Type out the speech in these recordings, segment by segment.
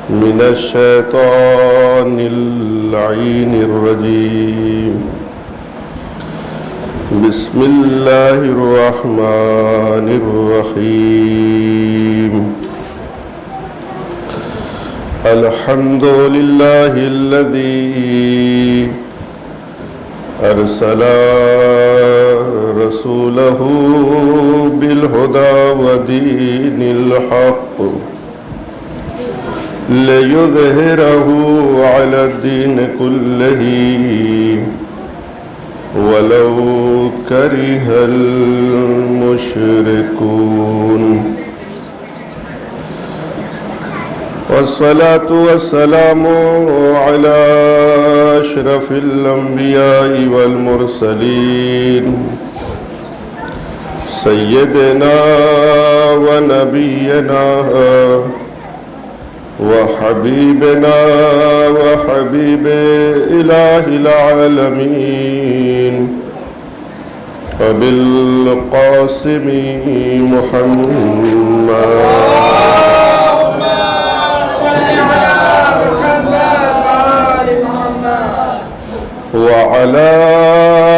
من الشيطان اللعين الرجيم. بسم الله الرحمن الرحيم. الحمد لله الذي أرسل رسوله بالهدى ودين الحق ليظهره على الدين كله ولو كره المشركون. والصلاة والسلام على أشرف الأنبياء والمرسلين سيدنا ونبينا وحبيبنا وحبيب إله العالمين وبالقاسم محمد وعلى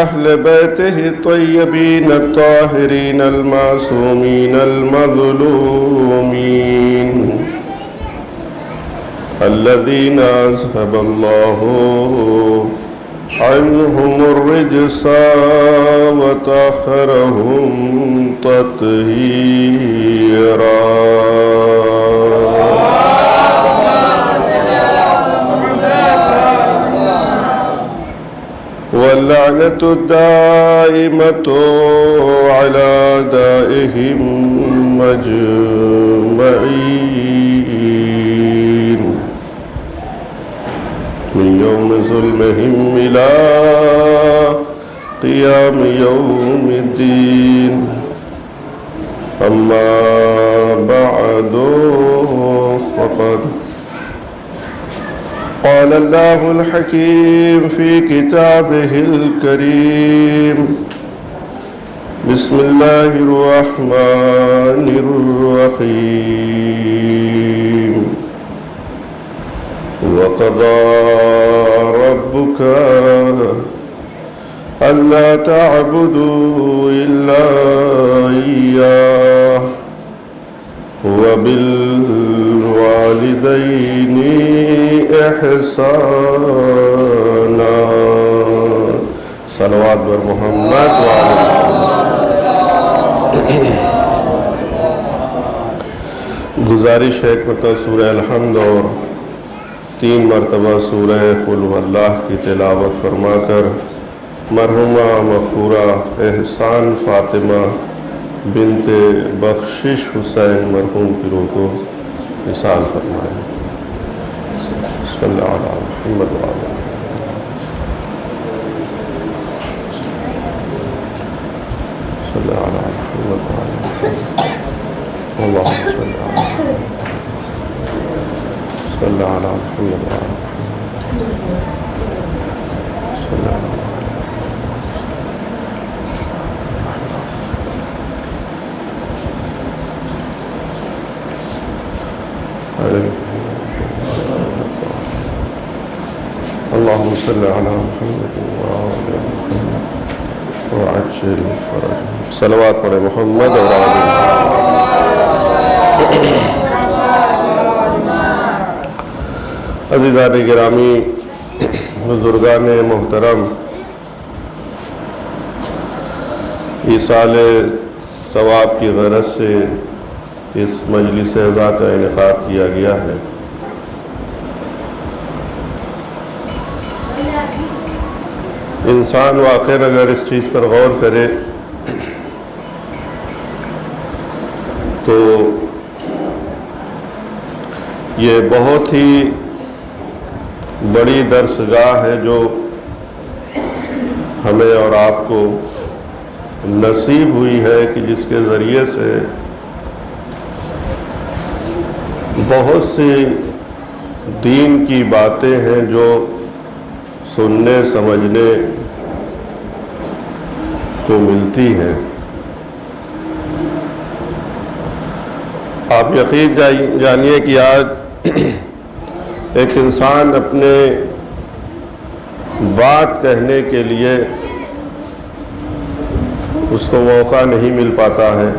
أهل بيته الطيبين الطاهرين المعصومين المظلومين الذين أذهب الله عنهم الرجس وطهرهم تطهيرا. واللعنة الدائمة على أعدائهم أجمعين من يوم ظلمهم إلى قيام يوم الدين. أما بعد فقد قال الله الحكيم في كتابه الكريم. بسم الله الرحمن الرحيم. وقضى ربك ألا تعبدوا إلا إياه وبالوالدين إحسانا. صلوات بر محمد گزارش ہے کہ سورہ الحمد اور 3 مرتبہ سورہ قل هو اللہ کی تلاوت فرما کر مرحومہ مغفورہ احسان فاطمہ بنت بخشش حسین مرحوم کی روح کو وصال فرمائیں. صلی اللہ علیہ محمد وعلی صلی اللہ علیہ محمد وعلی اللہم صلی اللہ علیہ محمد وعلی صلی اللہ علیہ اللهم صل على محمد وعلى محمد وعجل فرجهم. صلوات پڑھے محمد اور آل. عزیزان گرامی، بزرگان محترم، ایصال ثواب کی غرض سے اس مجلس عزا کا انعقاد کیا گیا ہے. انسان واقعاً اگر اس چیز پر غور کرے تو یہ بہت ہی بڑی درسگاہ ہے جو ہمیں اور آپ کو نصیب ہوئی ہے کہ جس کے ذریعے سے بہت سی دین کی باتیں ہیں جو سننے سمجھنے کو ملتی ہیں. آپ یقین جانیے کہ آج ایک انسان اپنے بات کہنے کے لیے اس کو موقع نہیں مل پاتا ہے،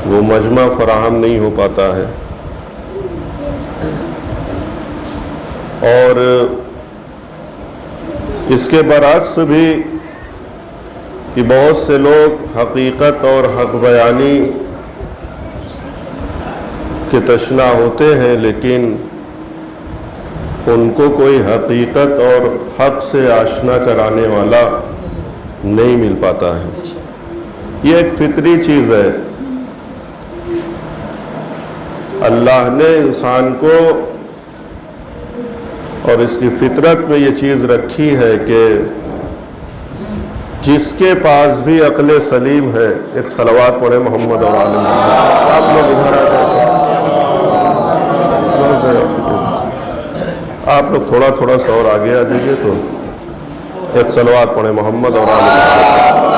وہ مجمع فراہم نہیں ہو پاتا ہے، اور اس کے برعکس بھی کہ بہت سے لوگ حقیقت اور حق بیانی کے تشنا ہوتے ہیں، لیکن ان کو کوئی حقیقت اور حق سے آشنا کرانے والا نہیں مل پاتا ہے۔ یہ ایک فطری چیز ہے۔ اللہ نے انسان کو اور اس کی فطرت میں یہ چیز رکھی ہے کہ جس کے پاس بھی عقل سلیم ہے، ایک صلوات پڑھے محمد اور آل محمد۔ آپ لوگ ادھر آ جائیں، آپ لوگ تھوڑا تھوڑا سا اور آگے آ جائیے تو ایک صلوات پڑھے محمد اور آل محمد۔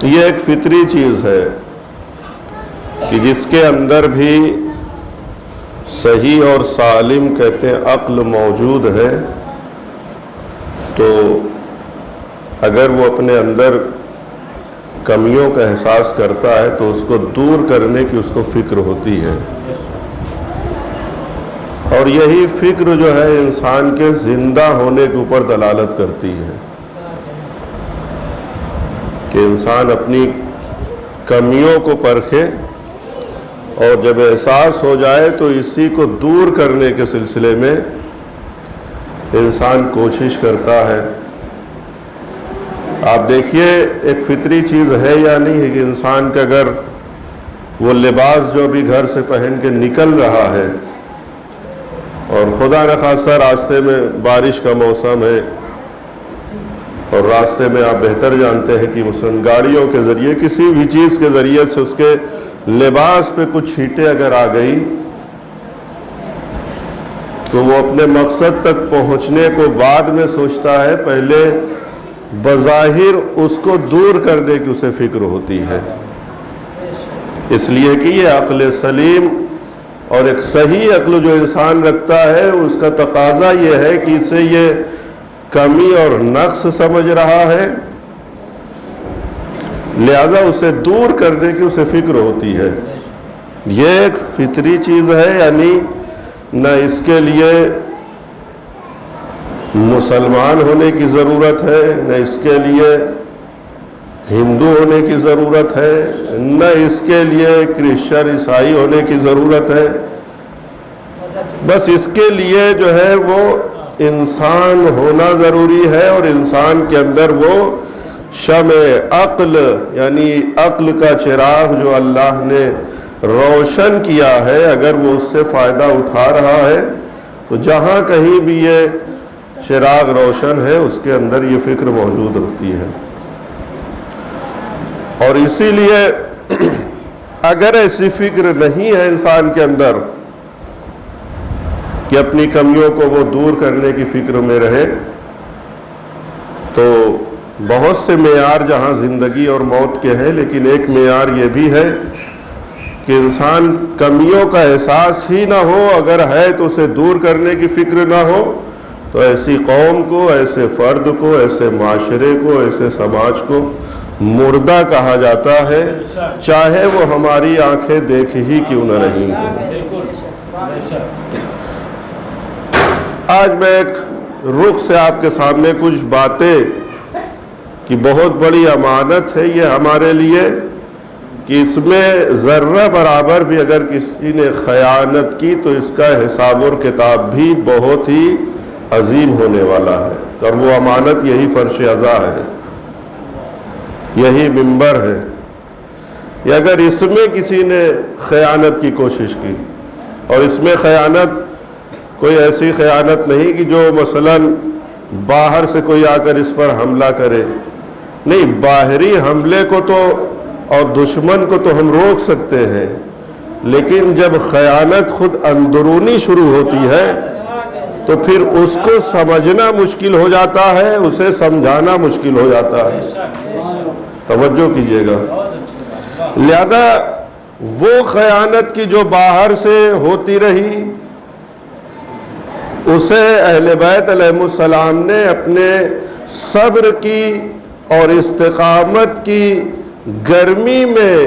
یہ ایک فطری چیز ہے کہ جس کے اندر بھی صحیح اور سالم کہتے ہیں عقل موجود ہے، تو اگر وہ اپنے اندر کمیوں کا احساس کرتا ہے تو اس کو دور کرنے کی اس کو فکر ہوتی ہے، اور یہی فکر جو ہے انسان کے زندہ ہونے کے اوپر دلالت کرتی ہے کہ انسان اپنی کمیوں کو پرکھے، اور جب احساس ہو جائے تو اسی کو دور کرنے کے سلسلے میں انسان کوشش کرتا ہے۔ آپ دیکھیے ایک فطری چیز ہے یا نہیں ہے کہ انسان کا اگر وہ لباس جو بھی گھر سے پہن کے نکل رہا ہے، اور خدا نخواستہ راستے میں بارش کا موسم ہے اور راستے میں آپ بہتر جانتے ہیں کہ مثلاً گاڑیوں کے ذریعے کسی بھی چیز کے ذریعے سے اس کے لباس پہ کچھ چھینٹیں اگر آ گئی تو وہ اپنے مقصد تک پہنچنے کو بعد میں سوچتا ہے، پہلے بظاہر اس کو دور کرنے کی اسے فکر ہوتی ہے، اس لیے کہ یہ عقل سلیم اور ایک صحیح عقل جو انسان رکھتا ہے اس کا تقاضا یہ ہے کہ اسے یہ کمی اور نقص سمجھ رہا ہے، لہذا اسے دور کرنے کی اسے فکر ہوتی ہے۔ یہ ایک فطری چیز ہے، یعنی نہ اس کے لیے مسلمان ہونے کی ضرورت ہے، نہ اس کے لیے ہندو ہونے کی ضرورت ہے، نہ اس کے لیے کرسچن عیسائی ہونے کی ضرورت ہے، بس اس کے لیے جو ہے وہ انسان ہونا ضروری ہے، اور انسان کے اندر وہ شمع عقل یعنی عقل کا چراغ جو اللہ نے روشن کیا ہے، اگر وہ اس سے فائدہ اٹھا رہا ہے تو جہاں کہیں بھی یہ چراغ روشن ہے اس کے اندر یہ فکر موجود ہوتی ہے۔ اور اسی لیے اگر ایسی فکر نہیں ہے انسان کے اندر کہ اپنی کمیوں کو وہ دور کرنے کی فکر میں رہے، تو بہت سے معیار جہاں زندگی اور موت کے ہیں، لیکن ایک معیار یہ بھی ہے کہ انسان کمیوں کا احساس ہی نہ ہو، اگر ہے تو اسے دور کرنے کی فکر نہ ہو، تو ایسی قوم کو، ایسے فرد کو، ایسے معاشرے کو، ایسے سماج کو مردہ کہا جاتا ہے، چاہے وہ ہماری آنکھیں دیکھ ہی کیوں نہ رہی ہوں۔ آج میں ایک رخ سے آپ کے سامنے کچھ باتیں کہ بہت بڑی امانت ہے یہ ہمارے لیے کہ اس میں ذرہ برابر بھی اگر کسی نے خیانت کی تو اس کا حساب اور کتاب بھی بہت ہی عظیم ہونے والا ہے، اور وہ امانت یہی فرش عزا ہے، یہی منبر ہے۔ یا اگر اس میں کسی نے خیانت کی کوشش کی، اور اس میں خیانت کوئی ایسی خیانت نہیں کہ جو مثلاً باہر سے کوئی آ کر اس پر حملہ کرے، نہیں، باہری حملے کو تو اور دشمن کو تو ہم روک سکتے ہیں، لیکن جب خیانت خود اندرونی شروع ہوتی ہے تو پھر اس کو سمجھنا مشکل ہو جاتا ہے، اسے سمجھانا مشکل ہو جاتا ہے۔ توجہ کیجئے گا، لہذا وہ خیانت کی جو باہر سے ہوتی رہی، اسے اہل بیت علیہ السلام نے اپنے صبر کی اور استقامت کی گرمی میں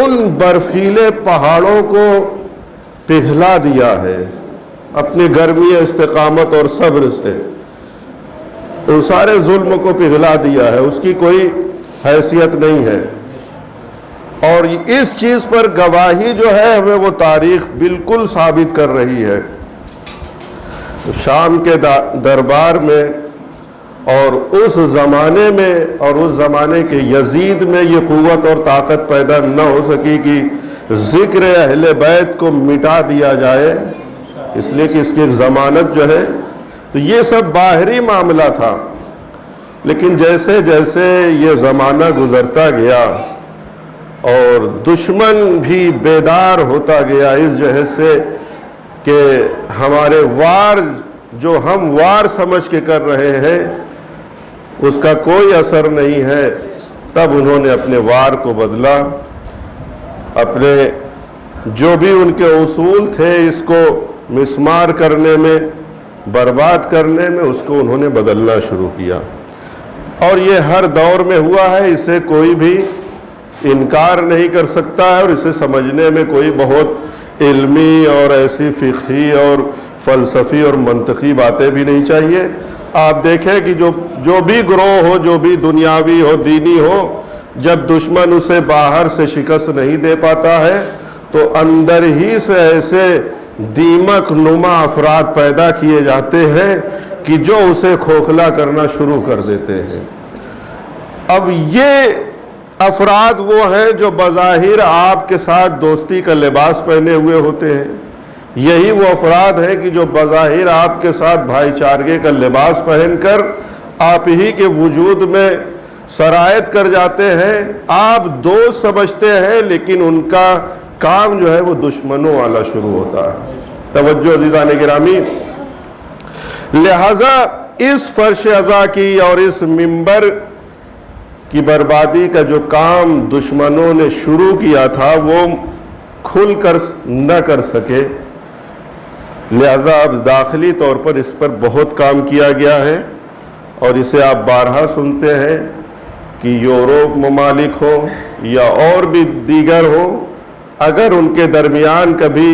ان برفیلے پہاڑوں کو پگھلا دیا ہے، اپنی گرمی استقامت اور صبر سے ان سارے ظلم کو پگھلا دیا ہے، اس کی کوئی حیثیت نہیں ہے۔ اور اس چیز پر گواہی جو ہے ہمیں وہ تاریخ بالکل ثابت کر رہی ہے۔ شام کے دربار میں اور اس زمانے میں اور اس زمانے کے یزید میں یہ قوت اور طاقت پیدا نہ ہو سکی کہ ذکر اہل بیت کو مٹا دیا جائے، اس لیے کہ اس کی ایک ضمانت جو ہے، تو یہ سب باہری معاملہ تھا۔ لیکن جیسے جیسے یہ زمانہ گزرتا گیا اور دشمن بھی بیدار ہوتا گیا اس جہت سے کہ ہمارے وار جو ہم وار سمجھ کے کر رہے ہیں اس کا کوئی اثر نہیں ہے، تب انہوں نے اپنے وار کو بدلا، اپنے جو بھی ان کے اصول تھے اس کو مسمار کرنے میں، برباد کرنے میں، اس کو انہوں نے بدلنا شروع کیا۔ اور یہ ہر دور میں ہوا ہے، اسے کوئی بھی انکار نہیں کر سکتا ہے، اور اسے سمجھنے میں کوئی بہت علمی اور ایسی فقہی اور فلسفی اور منطقی باتیں بھی نہیں چاہیے۔ آپ دیکھیں کہ جو بھی گروہ ہو، جو بھی دنیاوی ہو، دینی ہو، جب دشمن اسے باہر سے شکست نہیں دے پاتا ہے تو اندر ہی سے ایسے دیمک نما افراد پیدا کیے جاتے ہیں کہ جو اسے کھوکھلا کرنا شروع کر دیتے ہیں۔ اب یہ افراد وہ ہیں جو بظاہر آپ کے ساتھ دوستی کا لباس پہنے ہوئے ہوتے ہیں، یہی وہ افراد ہیں کہ جو بظاہر آپ کے ساتھ بھائی چارگی کا لباس پہن کر آپ ہی کے وجود میں سرایت کر جاتے ہیں، آپ دوست سمجھتے ہیں لیکن ان کا کام جو ہے وہ دشمنوں والا شروع ہوتا ہے۔ توجہ عزیزان گرامی، لہذا اس فرش ازا کی اور اس منبر کی بربادی کا جو کام دشمنوں نے شروع کیا تھا وہ کھل کر نہ کر سکے، لہذا اب داخلی طور پر اس پر بہت کام کیا گیا ہے، اور اسے آپ بارہا سنتے ہیں کہ یورپ ممالک ہو یا اور بھی دیگر ہو، اگر ان کے درمیان کبھی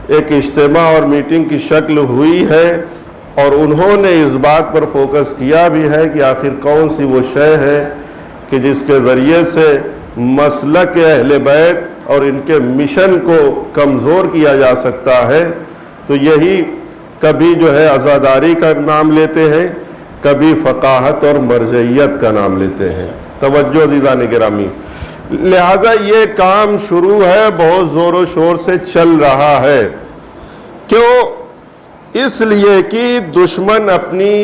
ایک اجتماع اور میٹنگ کی شکل ہوئی ہے اور انہوں نے اس بات پر فوکس کیا بھی ہے کہ آخر کون سی وہ شے ہے کہ جس کے ذریعے سے مسلک اہل بیت اور ان کے مشن کو کمزور کیا جا سکتا ہے، تو یہی کبھی جو ہے عزاداری کا نام لیتے ہیں، کبھی فقاہت اور مرجعیت کا نام لیتے ہیں۔ توجہ عزیزان گرامی، لہذا یہ کام شروع ہے، بہت زور و شور سے چل رہا ہے۔ کیوں؟ اس لیے کہ دشمن اپنی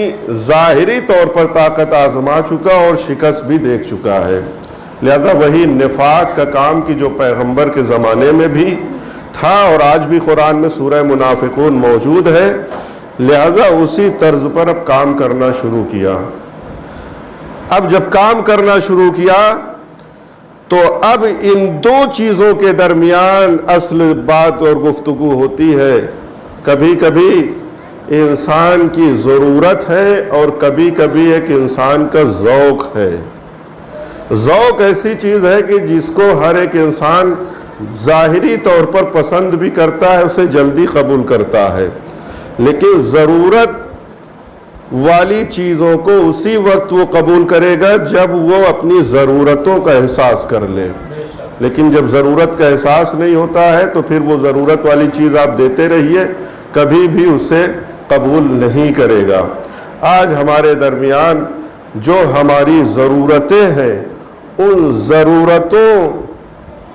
ظاہری طور پر طاقت آزما چکا اور شکست بھی دیکھ چکا ہے، لہذا وہی نفاق کا کام کی جو پیغمبر کے زمانے میں بھی تھا اور آج بھی قرآن میں سورہ منافقون موجود ہے، لہذا اسی طرز پر اب کام کرنا شروع کیا۔ اب جب کام کرنا شروع کیا تو اب ان دو چیزوں کے درمیان اصل بات اور گفتگو ہوتی ہے، کبھی کبھی انسان کی ضرورت ہے اور کبھی کبھی ایک انسان کا ذوق ہے۔ ذوق ایسی چیز ہے کہ جس کو ہر ایک انسان ظاہری طور پر پسند بھی کرتا ہے، اسے جلدی قبول کرتا ہے، لیکن ضرورت والی چیزوں کو اسی وقت وہ قبول کرے گا جب وہ اپنی ضرورتوں کا احساس کر لے، لیکن جب ضرورت کا احساس نہیں ہوتا ہے تو پھر وہ ضرورت والی چیز آپ دیتے رہیے، کبھی بھی اسے قبول نہیں کرے گا۔ آج ہمارے درمیان جو ہماری ضرورتیں ہیں، ان ضرورتوں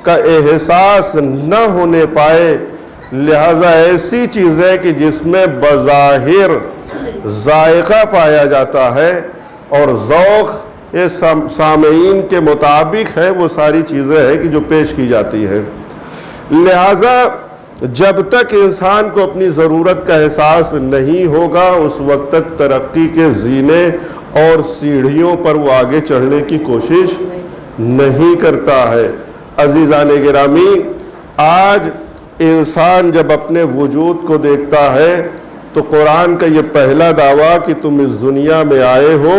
کا احساس نہ ہونے پائے، لہذا ایسی چیزیں کہ جس میں بظاہر ذائقہ پایا جاتا ہے اور ذوق یہ سامعین کے مطابق ہے، وہ ساری چیزیں ہیں کہ جو پیش کی جاتی ہے۔ لہذا جب تک انسان کو اپنی ضرورت کا احساس نہیں ہوگا، اس وقت تک ترقی کے زینے اور سیڑھیوں پر وہ آگے چڑھنے کی کوشش نہیں کرتا ہے۔ عزیزان گرامی، آج انسان جب اپنے وجود کو دیکھتا ہے تو قرآن کا یہ پہلا دعویٰ کہ تم اس دنیا میں آئے ہو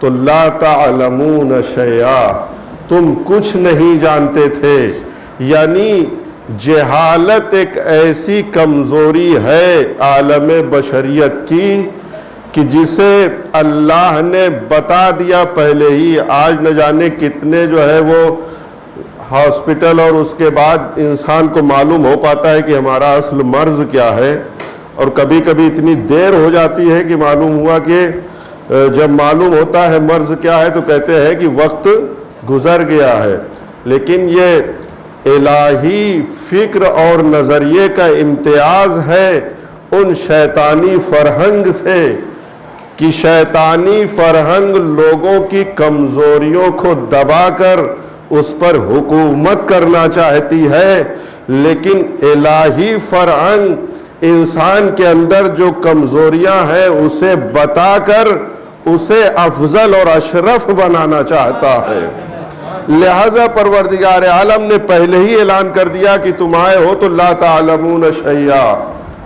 تو لا تعلمون شیئا، تم کچھ نہیں جانتے تھے، یعنی جہالت ایک ایسی کمزوری ہے عالم بشریت کی کہ جسے اللہ نے بتا دیا پہلے ہی۔ آج نہ جانے کتنے جو ہے وہ ہاسپٹل اور اس کے بعد انسان کو معلوم ہو پاتا ہے کہ ہمارا اصل مرض کیا ہے، اور کبھی کبھی اتنی دیر ہو جاتی ہے کہ معلوم ہوا کہ جب معلوم ہوتا ہے مرض کیا ہے تو کہتے ہیں کہ وقت گزر گیا ہے۔ لیکن یہ الہی فکر اور نظریے کا امتیاز ہے ان شیطانی فرہنگ سے کہ شیطانی فرہنگ لوگوں کی کمزوریوں کو دبا کر اس پر حکومت کرنا چاہتی ہے، لیکن الہی فرہنگ انسان کے اندر جو کمزوریاں ہیں اسے بتا کر اسے افضل اور اشرف بنانا چاہتا ہے۔ لہذا پروردگار عالم نے پہلے ہی اعلان کر دیا کہ تم آئے ہو تو لا تعلمون شیئا،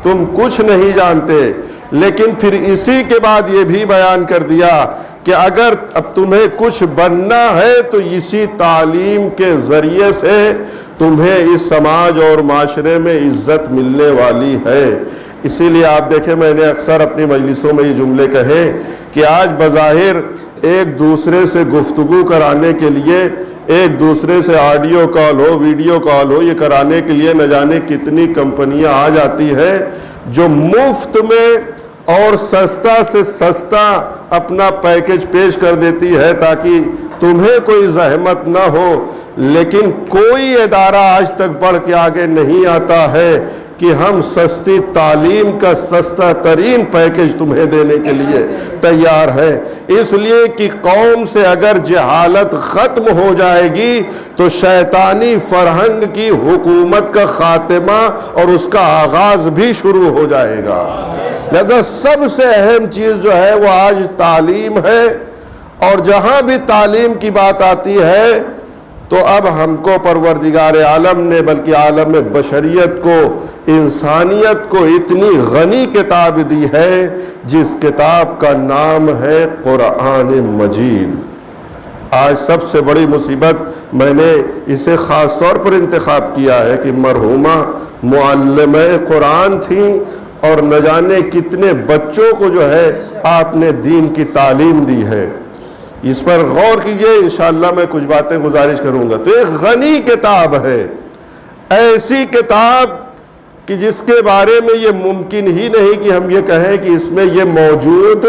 تم کچھ نہیں جانتے۔ لیکن پھر اسی کے بعد یہ بھی بیان کر دیا کہ اگر اب تمہیں کچھ بننا ہے تو اسی تعلیم کے ذریعے سے تمہیں اس سماج اور معاشرے میں عزت ملنے والی ہے۔ اسی لیے آپ دیکھیں، میں نے اکثر اپنی مجلسوں میں یہ جملے کہے کہ آج بظاہر ایک دوسرے سے گفتگو کرانے کے لیے، ایک دوسرے سے آڈیو کال ہو، ویڈیو کال ہو، یہ کرانے کے لیے نہ جانے کتنی کمپنیاں آ جاتی ہے جو مفت میں اور سستا سے سستا اپنا پیکج پیش کر دیتی ہے تاکہ تمہیں کوئی زحمت نہ ہو، لیکن کوئی ادارہ آج تک بڑھ کے آگے نہیں آتا ہے کہ ہم سستی تعلیم کا سستا ترین پیکج تمہیں دینے کے لیے تیار ہے۔ اس لیے کہ قوم سے اگر جہالت ختم ہو جائے گی تو شیطانی فرہنگ کی حکومت کا خاتمہ اور اس کا آغاز بھی شروع ہو جائے گا۔ لہذا سب سے اہم چیز جو ہے وہ آج تعلیم ہے، اور جہاں بھی تعلیم کی بات آتی ہے تو اب ہم کو پروردگار عالم نے بلکہ عالم بشریت کو، انسانیت کو اتنی غنی کتاب دی ہے جس کتاب کا نام ہے قرآن مجید۔ آج سب سے بڑی مصیبت، میں نے اسے خاص طور پر انتخاب کیا ہے کہ مرحومہ معلمہ قرآن تھیں اور نہ جانے کتنے بچوں کو جو ہے آپ نے دین کی تعلیم دی ہے۔ اس پر غور کیجئے، انشاءاللہ میں کچھ باتیں گزارش کروں گا۔ تو ایک غنی کتاب ہے، ایسی کتاب کہ جس کے بارے میں یہ ممکن ہی نہیں کہ ہم یہ کہیں کہ اس میں یہ موجود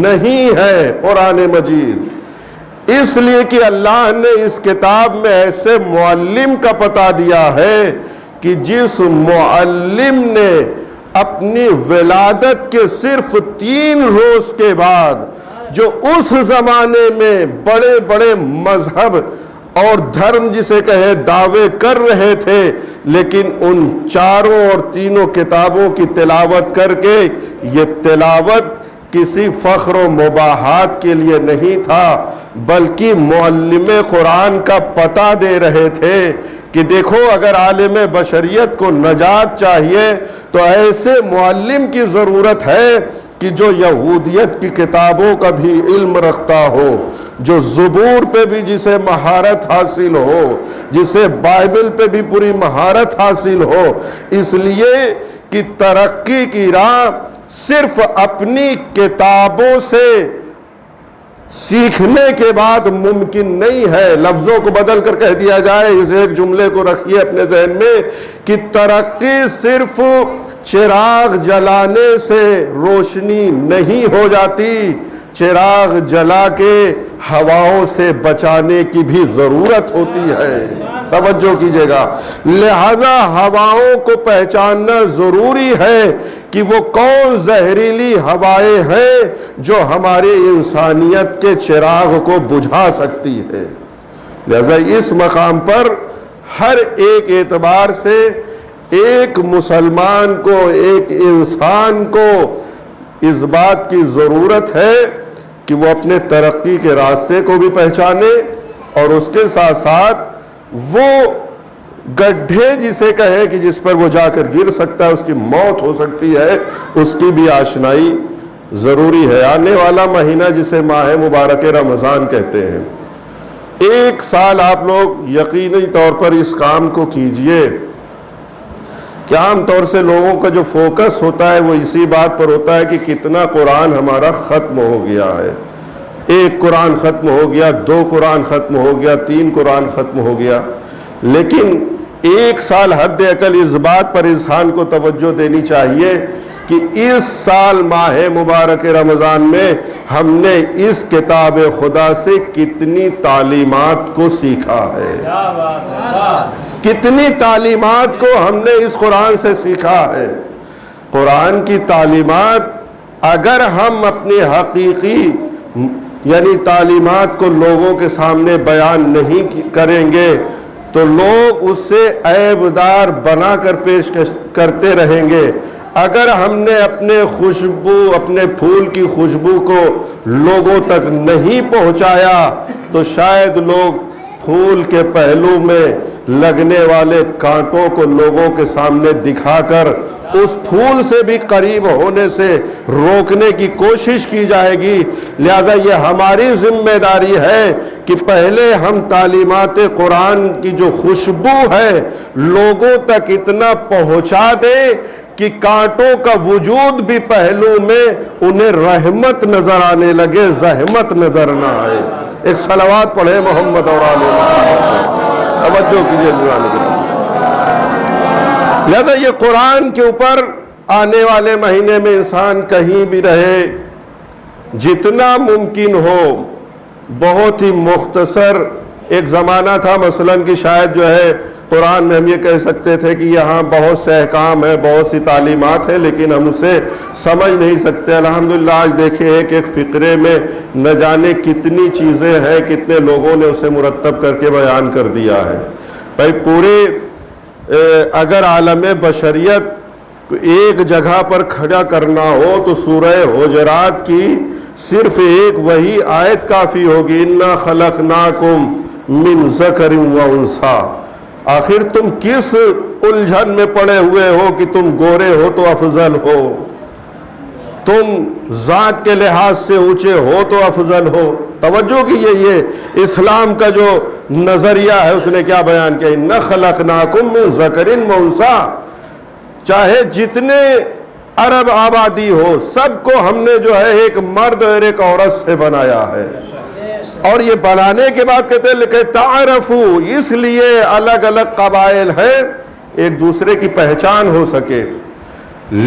نہیں ہے، قرآن مجید۔ اس لیے کہ اللہ نے اس کتاب میں ایسے معلم کا پتہ دیا ہے کہ جس معلم نے اپنی ولادت کے صرف 3 روز کے بعد جو اس زمانے میں بڑے بڑے مذہب اور دھرم جسے کہے دعوے کر رہے تھے، لیکن ان چاروں اور تینوں کتابوں کی تلاوت کر کے، یہ تلاوت کسی فخر و مباحات کے لیے نہیں تھا بلکہ معلم قرآن کا پتہ دے رہے تھے کہ دیکھو اگر عالم بشریت کو نجات چاہیے تو ایسے معلم کی ضرورت ہے کہ جو یہودیت کی کتابوں کا بھی علم رکھتا ہو، جو زبور پہ بھی جسے مہارت حاصل ہو، جسے بائبل پہ بھی پوری مہارت حاصل ہو۔ اس لیے کہ ترقی کی راہ صرف اپنی کتابوں سے سیکھنے کے بعد ممکن نہیں ہے۔ لفظوں کو بدل کر کہہ دیا جائے، اس ایک جملے کو رکھیے اپنے ذہن میں کہ ترقی صرف چراغ جلانے سے روشنی نہیں ہو جاتی، چراغ جلا کے ہواؤں سے بچانے کی بھی ضرورت ہوتی ہے۔ توجہ کیجئے گا، لہذا ہواؤں کو پہچاننا ضروری ہے کہ وہ کون زہریلی ہوائیں ہیں جو ہماری انسانیت کے چراغ کو بجھا سکتی ہے۔ لہذا اس مقام پر ہر ایک اعتبار سے ایک مسلمان کو، ایک انسان کو اس بات کی ضرورت ہے کہ وہ اپنے ترقی کے راستے کو بھی پہچانے اور اس کے ساتھ ساتھ وہ گڈھے جسے کہے کہ جس پر وہ جا کر گر سکتا ہے، اس کی موت ہو سکتی ہے، اس کی بھی آشنائی ضروری ہے۔ آنے والا مہینہ جسے ماہ مبارک رمضان کہتے ہیں، ایک سال آپ لوگ یقینی طور پر اس کام کو کیجئے کہ عام طور سے لوگوں کا جو فوکس ہوتا ہے وہ اسی بات پر ہوتا ہے کہ کتنا قرآن ہمارا ختم ہو گیا ہے۔ ایک قرآن ختم ہو گیا، 2 قرآن ختم ہو گیا، 3 قرآن ختم ہو گیا، لیکن ایک سال حد اقل اس بات پر انسان کو توجہ دینی چاہیے کہ اس سال ماہ مبارک رمضان میں ہم نے اس کتاب خدا سے کتنی تعلیمات کو سیکھا ہے، کتنی تعلیمات کو ہم نے اس قرآن سے سیکھا ہے۔ قرآن کی تعلیمات اگر ہم اپنی حقیقی یعنی تعلیمات کو لوگوں کے سامنے بیان نہیں کریں گے تو لوگ اس سے عیبدار بنا کر پیش کرتے رہیں گے۔ اگر ہم نے اپنے پھول کی خوشبو کو لوگوں تک نہیں پہنچایا تو شاید لوگ پھول کے پہلو میں لگنے والے کانٹوں کو لوگوں کے سامنے دکھا کر اس پھول سے بھی قریب ہونے سے روکنے کی کوشش کی جائے گی۔ لہذا یہ ہماری ذمہ داری ہے کہ پہلے ہم تعلیمات قرآن کی جو خوشبو ہے لوگوں تک اتنا پہنچا دیں کہ کانٹوں کا وجود بھی پہلو میں انہیں رحمت نظر آنے لگے، زحمت نظر نہ آئے۔ ایک صلوات پڑھے محمد اور آل محمد، توجہ کیجئے جوان کرام۔ لہذا یہ قرآن کے اوپر آنے والے مہینے میں انسان کہیں بھی رہے جتنا ممکن ہو بہت ہی مختصر، ایک زمانہ تھا مثلاً کہ شاید جو ہے قرآن میں ہم یہ کہہ سکتے تھے کہ یہاں بہت سے احکام ہیں، بہت سی تعلیمات ہیں، لیکن ہم اسے سمجھ نہیں سکتے۔ الحمدللہ آج دیکھیں ایک فقرے میں نہ جانے کتنی چیزیں ہیں، کتنے لوگوں نے اسے مرتب کر کے بیان کر دیا ہے۔ بھائی پورے اگر عالم بشریت کو ایک جگہ پر کھڑا کرنا ہو تو سورہ حجرات کی صرف ایک وہی آیت کافی ہوگی، اِنَّا خَلَقْنَاكُمْ مِنْ ذَكَرٍ وَأُنْثَىٰ۔ آخر تم کس الجھن میں پڑے ہوئے ہو کہ تم گورے ہو تو افضل ہو، تم ذات کے لحاظ سے اونچے ہو تو افضل ہو؟ توجہ کیجئے، یہ اسلام کا جو نظریہ ہے اس نے کیا بیان کیا، اِنَّا خَلَقْنَاكُمْ مِنْ ذَكَرٍ وَأُنْثَىٰ۔ چاہے جتنے عرب آبادی ہو سب کو ہم نے جو ہے ایک مرد اور ایک عورت سے بنایا ہے، اور یہ بنانے کے بعد کہتے ہیں کہ تعارفوا، اس لیے الگ الگ قبائل ہیں ایک دوسرے کی پہچان ہو سکے،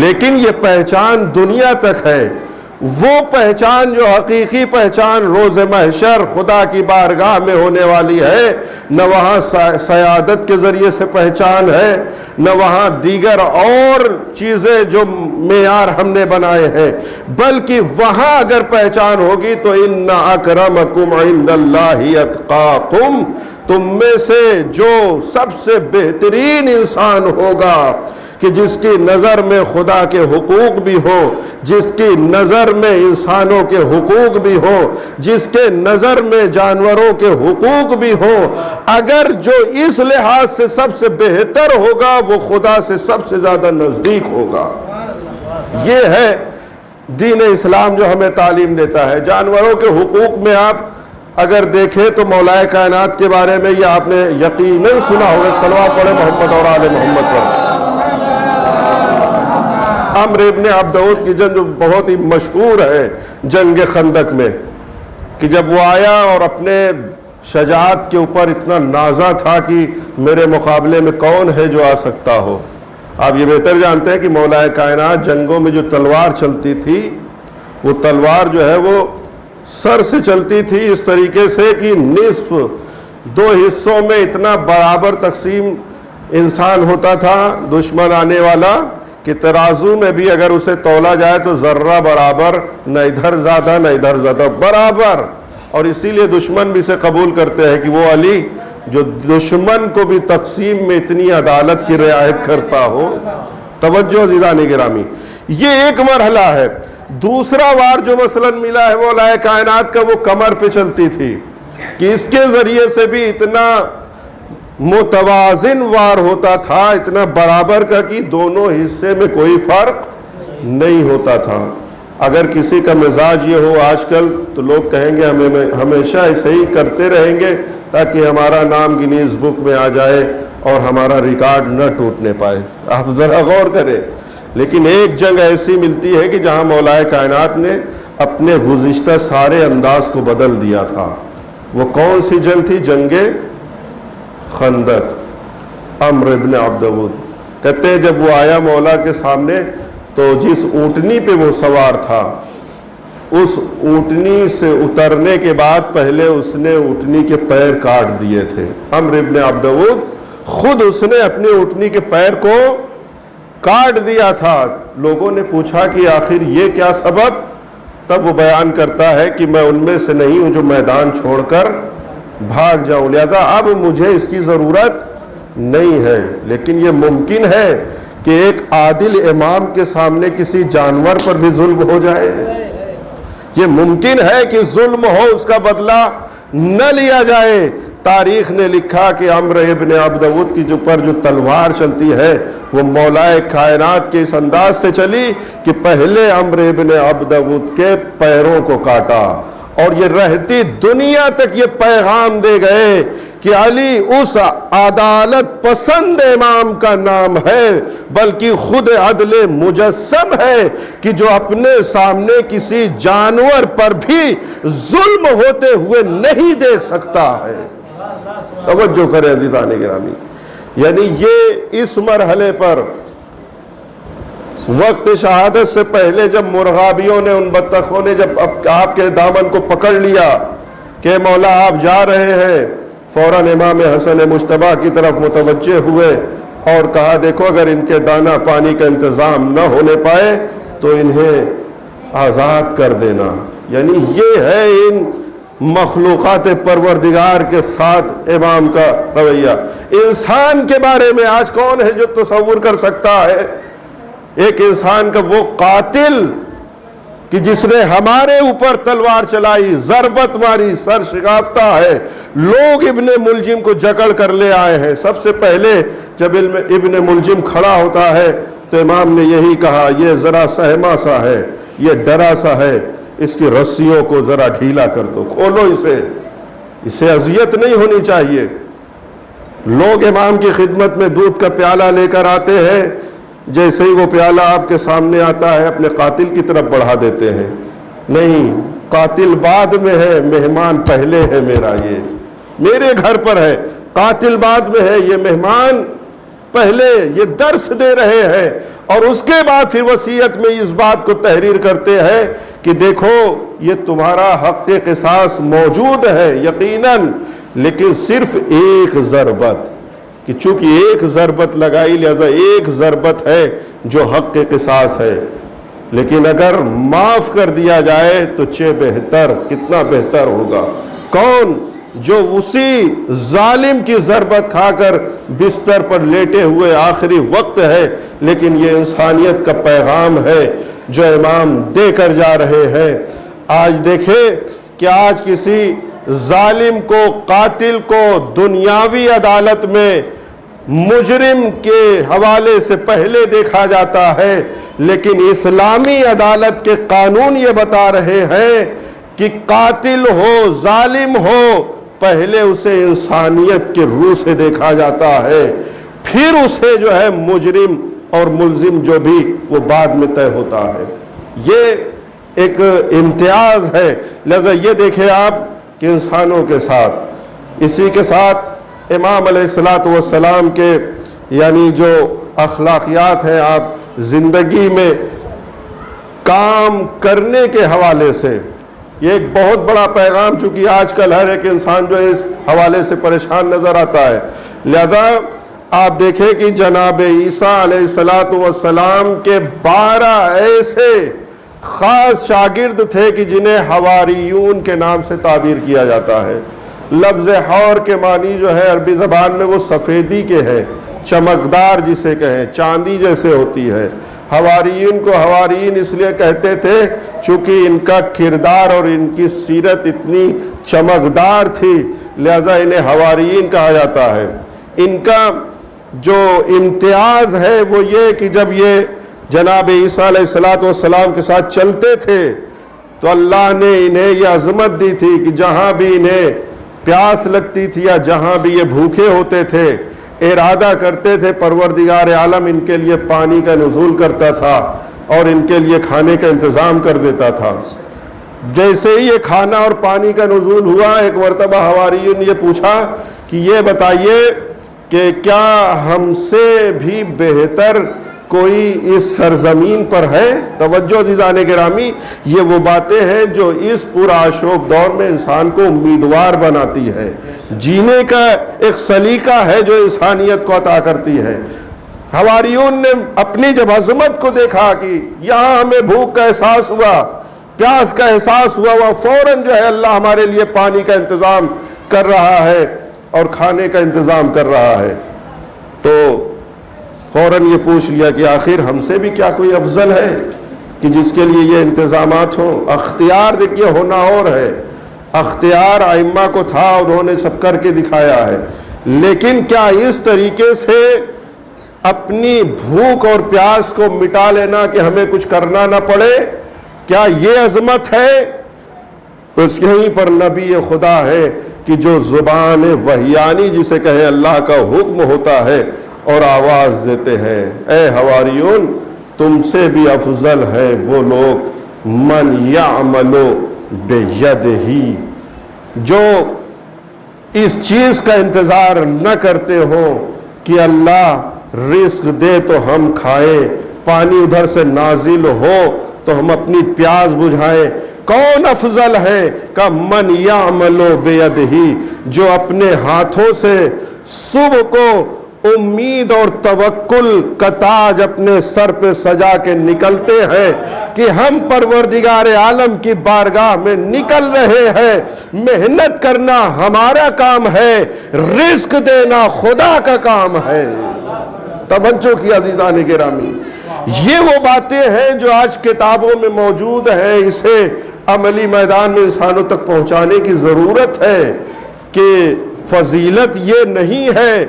لیکن یہ پہچان دنیا تک ہے۔ وہ پہچان جو حقیقی پہچان روز محشر خدا کی بارگاہ میں ہونے والی ہے، نہ وہاں سیادت کے ذریعے سے پہچان ہے، نہ وہاں دیگر اور چیزیں جو معیار ہم نے بنائے ہیں، بلکہ وہاں اگر پہچان ہوگی تو اِنَّ أَكْرَمَكُمْ عِنْدَ اللَّهِ أَتْقَاكُمْ، تم میں سے جو سب سے بہترین انسان ہوگا کہ جس کی نظر میں خدا کے حقوق بھی ہو، جس کی نظر میں انسانوں کے حقوق بھی ہو، جس کے نظر میں جانوروں کے حقوق بھی ہو، اگر جو اس لحاظ سے سب سے بہتر ہوگا وہ خدا سے سب سے زیادہ نزدیک ہوگا۔ یہ ہے دین اسلام جو ہمیں تعلیم دیتا ہے۔ جانوروں کے حقوق میں آپ اگر دیکھیں تو مولا کائنات کے بارے میں یہ آپ نے یقیناً سنا ہوگا، صلوات پڑھے محمد اور آل محمد پر۔ عمرو ابن عبدود کی جنگ جو بہت ہی مشہور ہے جنگ خندق میں، کہ جب وہ آیا اور اپنے شجاعت کے اوپر اتنا نازا تھا کہ میرے مقابلے میں کون ہے جو آ سکتا ہو۔ آپ یہ بہتر جانتے ہیں کہ مولا کائنات جنگوں میں جو تلوار چلتی تھی وہ تلوار جو ہے وہ سر سے چلتی تھی اس طریقے سے کہ نصف 2 حصوں میں اتنا برابر تقسیم انسان ہوتا تھا دشمن آنے والا کہ ترازو میں بھی اگر اسے تولا جائے تو ذرہ برابر، نہ ادھر زیادہ نہ ادھر زیادہ، برابر۔ اور اسی لیے دشمن بھی اسے قبول کرتے ہیں کہ وہ علی جو دشمن کو بھی تقسیم میں اتنی عدالت کی رعایت کرتا ہو۔ توجہ عزیزان گرامی، یہ ایک مرحلہ ہے۔ دوسرا وار جو مثلا ملا ہے مولا کائنات کا وہ کمر پہ چلتی تھی، کہ اس کے ذریعے سے بھی اتنا متوازن وار ہوتا تھا، اتنا برابر کا کہ دونوں حصے میں کوئی فرق نہیں ہوتا تھا۔ اگر کسی کا مزاج یہ ہو آج کل تو لوگ کہیں گے ہمیں ہمیشہ ایسے ہی کرتے رہیں گے تاکہ ہمارا نام گنیز بک میں آ جائے اور ہمارا ریکارڈ نہ ٹوٹنے پائے۔ آپ ذرا غور کریں، لیکن ایک جنگ ایسی ملتی ہے کہ جہاں مولا کائنات نے اپنے گزشتہ سارے انداز کو بدل دیا تھا۔ وہ کون سی جنگ تھی؟ جنگ خندق۔ عمرو ابن عبد ود کہتے ہیں جب وہ آیا مولا کے سامنے تو جس اونٹنی پہ وہ سوار تھا، اس اونٹنی سے اترنے کے بعد پہلے اس نے اونٹنی کے پیر کاٹ دیے تھے۔ عمرو ابن عبد ود خود اس نے اپنی اونٹنی کے پیر کو کاٹ دیا تھا۔ لوگوں نے پوچھا کہ آخر یہ کیا سبب؟ تب وہ بیان کرتا ہے کہ میں ان میں سے نہیں ہوں جو میدان چھوڑ کر بھاگ جاؤں، لہذا اب مجھے اس کی ضرورت نہیں ہے۔ لیکن یہ ممکن ہے کہ ایک عادل امام کے سامنے کسی جانور پر بھی ظلم ہو جائے؟ یہ ممکن ہے کہ ظلم ہو، اس کا بدلہ نہ لیا جائے؟ تاریخ نے لکھا کہ عمرو ابن عبد ود کی پر جو تلوار چلتی ہے وہ مولا کائنات کے اس انداز سے چلی کہ پہلے عمرو ابن عبد ود کے پیروں کو کاٹا، اور یہ رہتی دنیا تک یہ پیغام دے گئے کہ علی اس عدالت پسند امام کا نام ہے، بلکہ خود عدل مجسم ہے کہ جو اپنے سامنے کسی جانور پر بھی ظلم ہوتے ہوئے نہیں دیکھ سکتا ہے۔ توجہ کریں عزیزان گرامی، یعنی یہ اس مرحلے پر وقت شہادت سے پہلے جب مرغابیوں نے، ان بطخوں نے جب آپ کے دامن کو پکڑ لیا کہ مولا آپ جا رہے ہیں، فوراً امام حسن مجتبیٰ کی طرف متوجہ ہوئے اور کہا دیکھو اگر ان کے دانہ پانی کا انتظام نہ ہونے پائے تو انہیں آزاد کر دینا۔ یعنی یہ ہے ان مخلوقات پروردگار کے ساتھ امام کا رویہ۔ انسان کے بارے میں آج کون ہے جو تصور کر سکتا ہے ایک انسان کا وہ قاتل کہ جس نے ہمارے اوپر تلوار چلائی، ضربت ماری، سر شکافتہ ہے، لوگ ابن ملجم کو جکڑ کر لے آئے ہیں۔ سب سے پہلے جب ابن ملجم کھڑا ہوتا ہے تو امام نے یہی کہا یہ ذرا سہما سا ہے، یہ ڈرا سا ہے، اس کی رسیوں کو ذرا ڈھیلا کر دو، کھولو اسے اذیت نہیں ہونی چاہیے۔ لوگ امام کی خدمت میں دودھ کا پیالہ لے کر آتے ہیں، جیسے ہی وہ پیالہ آپ کے سامنے آتا ہے اپنے قاتل کی طرف بڑھا دیتے ہیں۔ نہیں، قاتل بعد میں ہے، مہمان پہلے ہے میرا، یہ میرے گھر پر ہے، قاتل بعد میں ہے، یہ مہمان پہلے، یہ درس دے رہے ہیں۔ اور اس کے بعد پھر وصیت میں اس بات کو تحریر کرتے ہیں کہ دیکھو یہ تمہارا حق قصاص موجود ہے یقیناً، لیکن صرف ایک ضربت، کہ چونکہ ایک ضربت لگائی لہذا ایک ضربت ہے جو حق قصاص ہے، لیکن اگر معاف کر دیا جائے تو بہتر، کتنا بہتر ہوگا۔ کون؟ جو اسی ظالم کی ضربت کھا کر بستر پر لیٹے ہوئے آخری وقت ہے، لیکن یہ انسانیت کا پیغام ہے جو امام دے کر جا رہے ہیں۔ آج دیکھیں کہ آج کسی ظالم کو، قاتل کو دنیاوی عدالت میں مجرم کے حوالے سے پہلے دیکھا جاتا ہے، لیکن اسلامی عدالت کے قانون یہ بتا رہے ہیں کہ قاتل ہو، ظالم ہو، پہلے اسے انسانیت کے روح سے دیکھا جاتا ہے، پھر اسے جو ہے مجرم اور ملزم جو بھی وہ بعد میں طے ہوتا ہے۔ یہ ایک امتیاز ہے۔ لہذا یہ دیکھیں آپ کہ انسانوں کے ساتھ، اسی کے ساتھ امام علیہ السلام کے یعنی جو اخلاقیات ہیں، آپ زندگی میں کام کرنے کے حوالے سے، یہ ایک بہت بڑا پیغام، چونکہ آج کل ہر ایک انسان جو اس حوالے سے پریشان نظر آتا ہے۔ لہذا آپ دیکھیں کہ جناب عیسیٰ علیہ السلام کے 12 ایسے خاص شاگرد تھے کہ جنہیں حواریون کے نام سے تعبیر کیا جاتا ہے۔ لفظ حور کے معنی جو ہے عربی زبان میں وہ سفیدی کے ہے، چمکدار جسے کہیں، چاندی جیسے ہوتی ہے۔ حواریین کو حواریین اس لیے کہتے تھے چونکہ ان کا کردار اور ان کی سیرت اتنی چمکدار تھی، لہذا انہیں حواریین کہا جاتا ہے۔ ان کا جو امتیاز ہے وہ یہ کہ جب یہ جناب عیسیٰ علیہ السلام کے ساتھ چلتے تھے تو اللہ نے انہیں یہ عظمت دی تھی کہ جہاں بھی انہیں پیاس لگتی تھی یا جہاں بھی یہ بھوکے ہوتے تھے، ارادہ کرتے تھے پروردگار عالم ان کے لیے پانی کا نزول کرتا تھا اور ان کے لیے کھانے کا انتظام کر دیتا تھا۔ جیسے ہی یہ کھانا اور پانی کا نزول ہوا، ایک مرتبہ حواریوں نے یہ پوچھا کہ یہ بتائیے کہ کیا ہم سے بھی بہتر کوئی اس سرزمین پر ہے؟ توجہ عزیزان گرامی، یہ وہ باتیں ہیں جو اس پرآشوب دور میں انسان کو امیدوار بناتی ہے، جینے کا ایک سلیقہ ہے جو انسانیت کو عطا کرتی ہے۔ حواریون نے اپنی جب عظمت کو دیکھا کہ یہاں ہمیں بھوک کا احساس ہوا، پیاس کا احساس ہوا، وہ فوراً جو ہے اللہ ہمارے لیے پانی کا انتظام کر رہا ہے اور کھانے کا انتظام کر رہا ہے، تو فوراً یہ پوچھ لیا کہ آخر ہم سے بھی کیا کوئی افضل ہے کہ جس کے لیے یہ انتظامات ہوں؟ اختیار دیکھیے ہونا اور ہے، اختیار ائمہ کو تھا، انہوں نے سب کر کے دکھایا ہے، لیکن کیا اس طریقے سے اپنی بھوک اور پیاس کو مٹا لینا کہ ہمیں کچھ کرنا نہ پڑے، کیا یہ عظمت ہے؟ اس یہیں پر نبی خدا ہے کہ جو زبان وحیانی جسے کہے اللہ کا حکم ہوتا ہے اور آواز دیتے ہیں، اے حواریون تم سے بھی افضل ہے وہ لوگ من یعمل بیدہ، جو اس چیز کا انتظار نہ کرتے ہوں کہ اللہ رزق دے تو ہم کھائیں، پانی ادھر سے نازل ہو تو ہم اپنی پیاس بجھائیں۔ کون افضل ہے؟ کہ من یعمل بیدہ، جو اپنے ہاتھوں سے صبح کو امید اور توکل کا تاج اپنے سر پہ سجا کے نکلتے ہیں کہ ہم پروردگار عالم کی بارگاہ میں نکل رہے ہیں، محنت کرنا ہمارا کام ہے، رزق دینا خدا کا کام ہے۔ توجہ کی عزیزان گرامی، یہ وہ باتیں ہیں جو آج کتابوں میں موجود ہیں، اسے عملی میدان میں انسانوں تک پہنچانے کی ضرورت ہے کہ فضیلت یہ نہیں ہے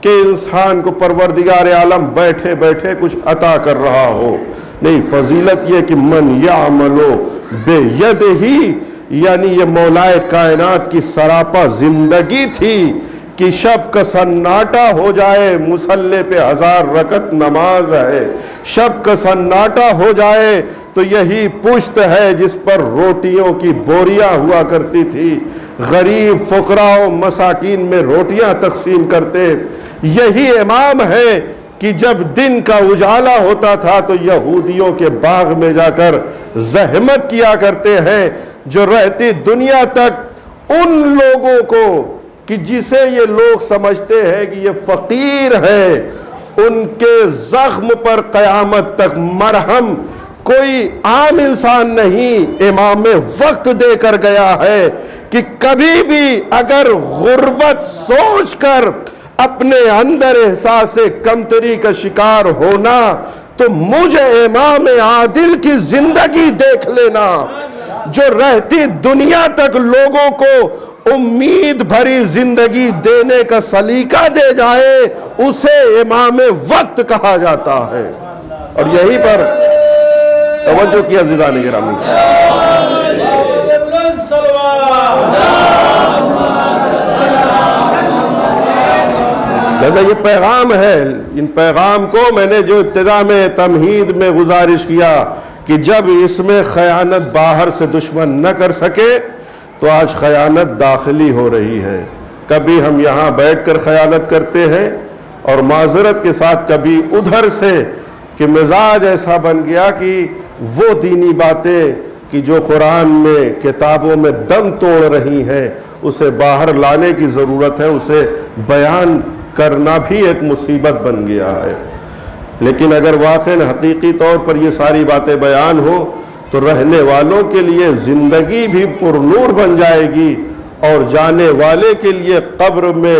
کہ انسان کو پروردگار عالم بیٹھے بیٹھے کچھ عطا کر رہا ہو، نہیں، فضیلت یہ کہ من یعمل بیدہ، یعنی یہ مولائے کائنات کی سراپا زندگی تھی کہ شب کا سناٹا ہو جائے مصلی پہ 1000 رکعت نماز ہے، شب کا سناٹا ہو جائے تو یہی پشت ہے جس پر روٹیوں کی بوریاں ہوا کرتی تھی، غریب فقراء و مساکین میں روٹیاں تقسیم کرتے، یہی امام ہے کہ جب دن کا اجالا ہوتا تھا تو یہودیوں کے باغ میں جا کر زحمت کیا کرتے ہیں، جو رہتی دنیا تک ان لوگوں کو کہ جسے یہ لوگ سمجھتے ہیں کہ یہ فقیر ہے، ان کے زخم پر قیامت تک مرہم کوئی عام انسان نہیں، امام وقت دے کر گیا ہے کہ کبھی بھی اگر غربت سوچ کر اپنے اندر احساس کمتری کا شکار ہونا تو مجھے امام عادل کی زندگی دیکھ لینا، جو رہتی دنیا تک لوگوں کو امید بھری زندگی دینے کا سلیقہ دے جائے، اسے امام وقت کہا جاتا ہے۔ اور یہی پر توجہ کی عزیزان گرامی، لہذا یہ پیغام ہے، ان پیغام کو میں نے جو ابتدا میں تمہید میں گزارش کیا کہ جب اس میں خیانت باہر سے دشمن نہ کر سکے تو آج خیانت داخلی ہو رہی ہے۔ کبھی ہم یہاں بیٹھ کر خیانت کرتے ہیں اور معذرت کے ساتھ کبھی ادھر سے کہ مزاج ایسا بن گیا کہ وہ دینی باتیں کہ جو قرآن میں کتابوں میں دم توڑ رہی ہیں اسے باہر لانے کی ضرورت ہے، اسے بیان کرنا بھی ایک مصیبت بن گیا ہے۔ لیکن اگر واقعی حقیقی طور پر یہ ساری باتیں بیان ہو تو رہنے والوں کے لیے زندگی بھی پر نور بن جائے گی اور جانے والے کے لیے قبر میں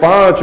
5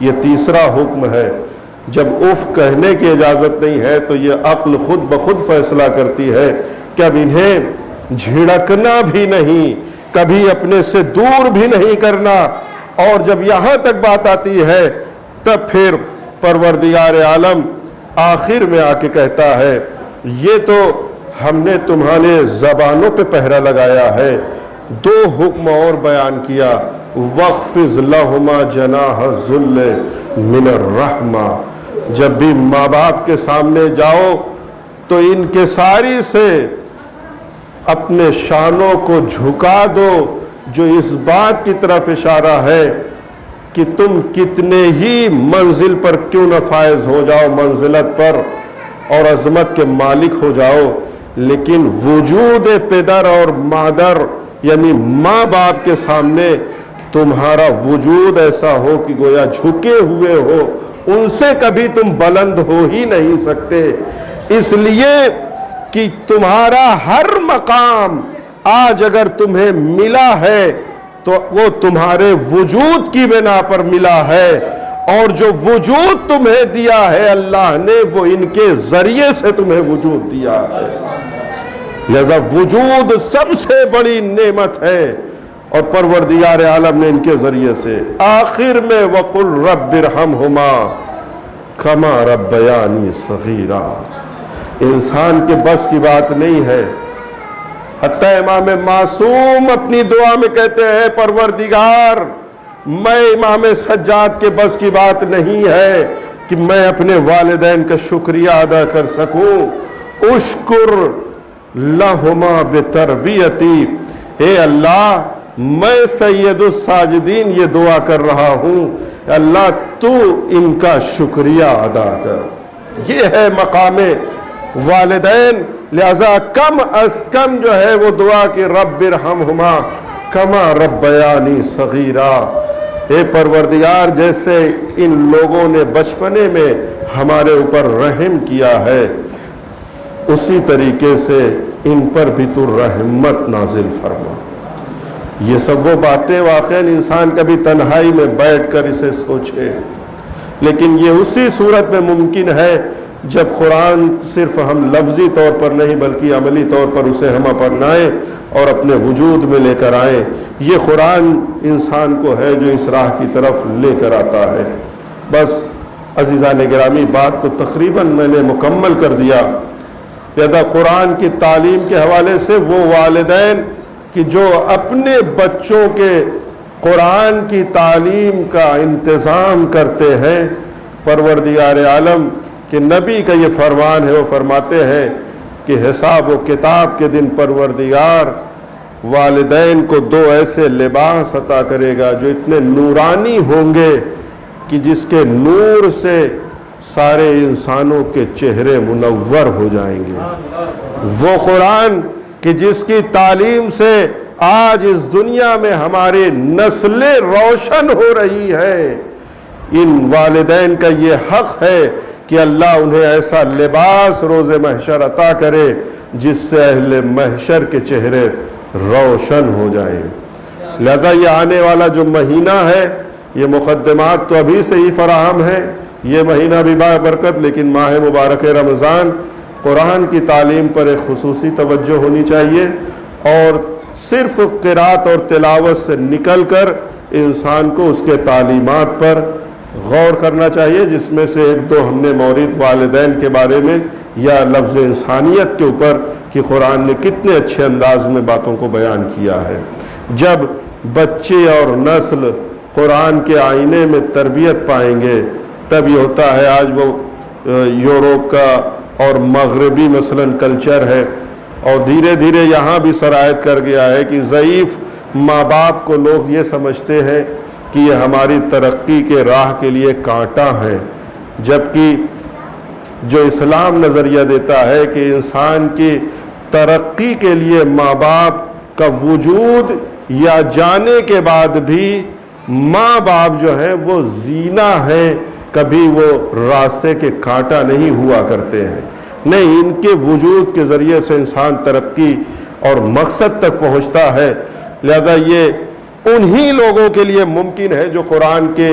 یہ تیسرا حکم ہے۔ جب اف کہنے کی اجازت نہیں ہے تو یہ عقل خود بخود فیصلہ کرتی ہے کہ اب انہیں جھڑکنا بھی نہیں، کبھی اپنے سے دور بھی نہیں کرنا، اور جب یہاں تک بات آتی ہے تب پھر پروردگار عالم آخر میں آ کے کہتا ہے یہ تو ہم نے تمہارے زبانوں پہ پہرا لگایا ہے۔ دو حکم اور بیان کیا، وَاخْفِضْ لَهُمَا جَنَاحَ الذُّلِّ مِنَ الرَّحْمَةِ، جب بھی ماں باپ کے سامنے جاؤ تو ان کے ساری سے اپنے شانوں کو جھکا دو، جو اس بات کی طرف اشارہ ہے کہ تم کتنے ہی منزل پر کیوں نہ فائز ہو جاؤ، منزلت پر اور عظمت کے مالک ہو جاؤ، لیکن وجود پدر اور مادر یعنی ماں باپ کے سامنے تمہارا وجود ایسا ہو کہ گویا جھکے ہوئے ہو، ان سے کبھی تم بلند ہو ہی نہیں سکتے، اس لیے کہ تمہارا ہر مقام آج اگر تمہیں ملا ہے تو وہ تمہارے وجود کی بنا پر ملا ہے، اور جو وجود تمہیں دیا ہے اللہ نے وہ ان کے ذریعے سے تمہیں وجود دیا ہے، لہذا وجود سب سے بڑی نعمت ہے، اور پروردگار عالم نے ان کے ذریعے سے آخر میں وَقُلْ رَبِّ ارْحَمْهُمَا كَمَا رَبَّيَانِي صَغِيرًا، انسان کے بس کی بات نہیں ہے۔ حتیٰ امام معصوم اپنی دعا میں کہتے ہیں پروردگار میں امام سجاد کے بس کی بات نہیں ہے کہ میں اپنے والدین کا شکریہ ادا کر سکوں، اشکر لہما بتربیتی، اے اللہ میں سید الساجدین یہ دعا کر رہا ہوں، اللہ تو ان کا شکریہ ادا کر۔ یہ ہے مقام والدین، لہذا کم از کم جو ہے وہ دعا کہ رب ارحمہما کما ربیانی صغیرا، اے پروردگار جیسے ان لوگوں نے بچپنے میں ہمارے اوپر رحم کیا ہے اسی طریقے سے ان پر بھی تو رحمت نازل فرما۔ یہ سب وہ باتیں واقعاً انسان کبھی تنہائی میں بیٹھ کر اسے سوچے، لیکن یہ اسی صورت میں ممکن ہے جب قرآن صرف ہم لفظی طور پر نہیں بلکہ عملی طور پر اسے ہم اپنائیں اور اپنے وجود میں لے کر آئیں۔ یہ قرآن انسان کو ہے جو اس راہ کی طرف لے کر آتا ہے۔ بس عزیزان گرامی، بات کو تقریباً میں نے مکمل کر دیا۔ لہذا قرآن کی تعلیم کے حوالے سے وہ والدین کہ جو اپنے بچوں کے قرآن کی تعلیم کا انتظام کرتے ہیں، پروردگار عالم کہ نبی کا یہ فرمان ہے، وہ فرماتے ہیں کہ حساب و کتاب کے دن پروردگار والدین کو دو ایسے لباس عطا کرے گا جو اتنے نورانی ہوں گے کہ جس کے نور سے سارے انسانوں کے چہرے منور ہو جائیں گے۔ وہ قرآن کہ جس کی تعلیم سے آج اس دنیا میں ہماری نسلیں روشن ہو رہی ہے، ان والدین کا یہ حق ہے کہ اللہ انہیں ایسا لباس روز محشر عطا کرے جس سے اہل محشر کے چہرے روشن ہو جائیں۔ لہذا یہ آنے والا جو مہینہ ہے، یہ مقدمات تو ابھی سے ہی فراہم ہے، یہ مہینہ بھی برکت، لیکن ماہ مبارک رمضان قرآن کی تعلیم پر ایک خصوصی توجہ ہونی چاہیے، اور صرف قرات اور تلاوت سے نکل کر انسان کو اس کے تعلیمات پر غور کرنا چاہیے، جس میں سے ایک دو ہم نے مورد والدین کے بارے میں یا لفظ انسانیت کے اوپر کہ قرآن نے کتنے اچھے انداز میں باتوں کو بیان کیا ہے۔ جب بچے اور نسل قرآن کے آئینے میں تربیت پائیں گے تب یہ ہوتا ہے۔ آج وہ یوروپ کا اور مغربی مثلاً کلچر ہے، اور دھیرے دھیرے یہاں بھی سرایت کر گیا ہے کہ ضعیف ماں باپ کو لوگ یہ سمجھتے ہیں کہ یہ ہماری ترقی کے راہ کے لیے کانٹا ہے، جبکہ جو اسلام نظریہ دیتا ہے کہ انسان کی ترقی کے لیے ماں باپ کا وجود یا جانے کے بعد بھی ماں باپ جو ہیں وہ زینہ ہیں، کبھی وہ راستے کے کانٹا نہیں ہوا کرتے ہیں، نہیں، ان کے وجود کے ذریعے سے انسان ترقی اور مقصد تک پہنچتا ہے۔ لہذا یہ انہی لوگوں کے لیے ممکن ہے جو قرآن کے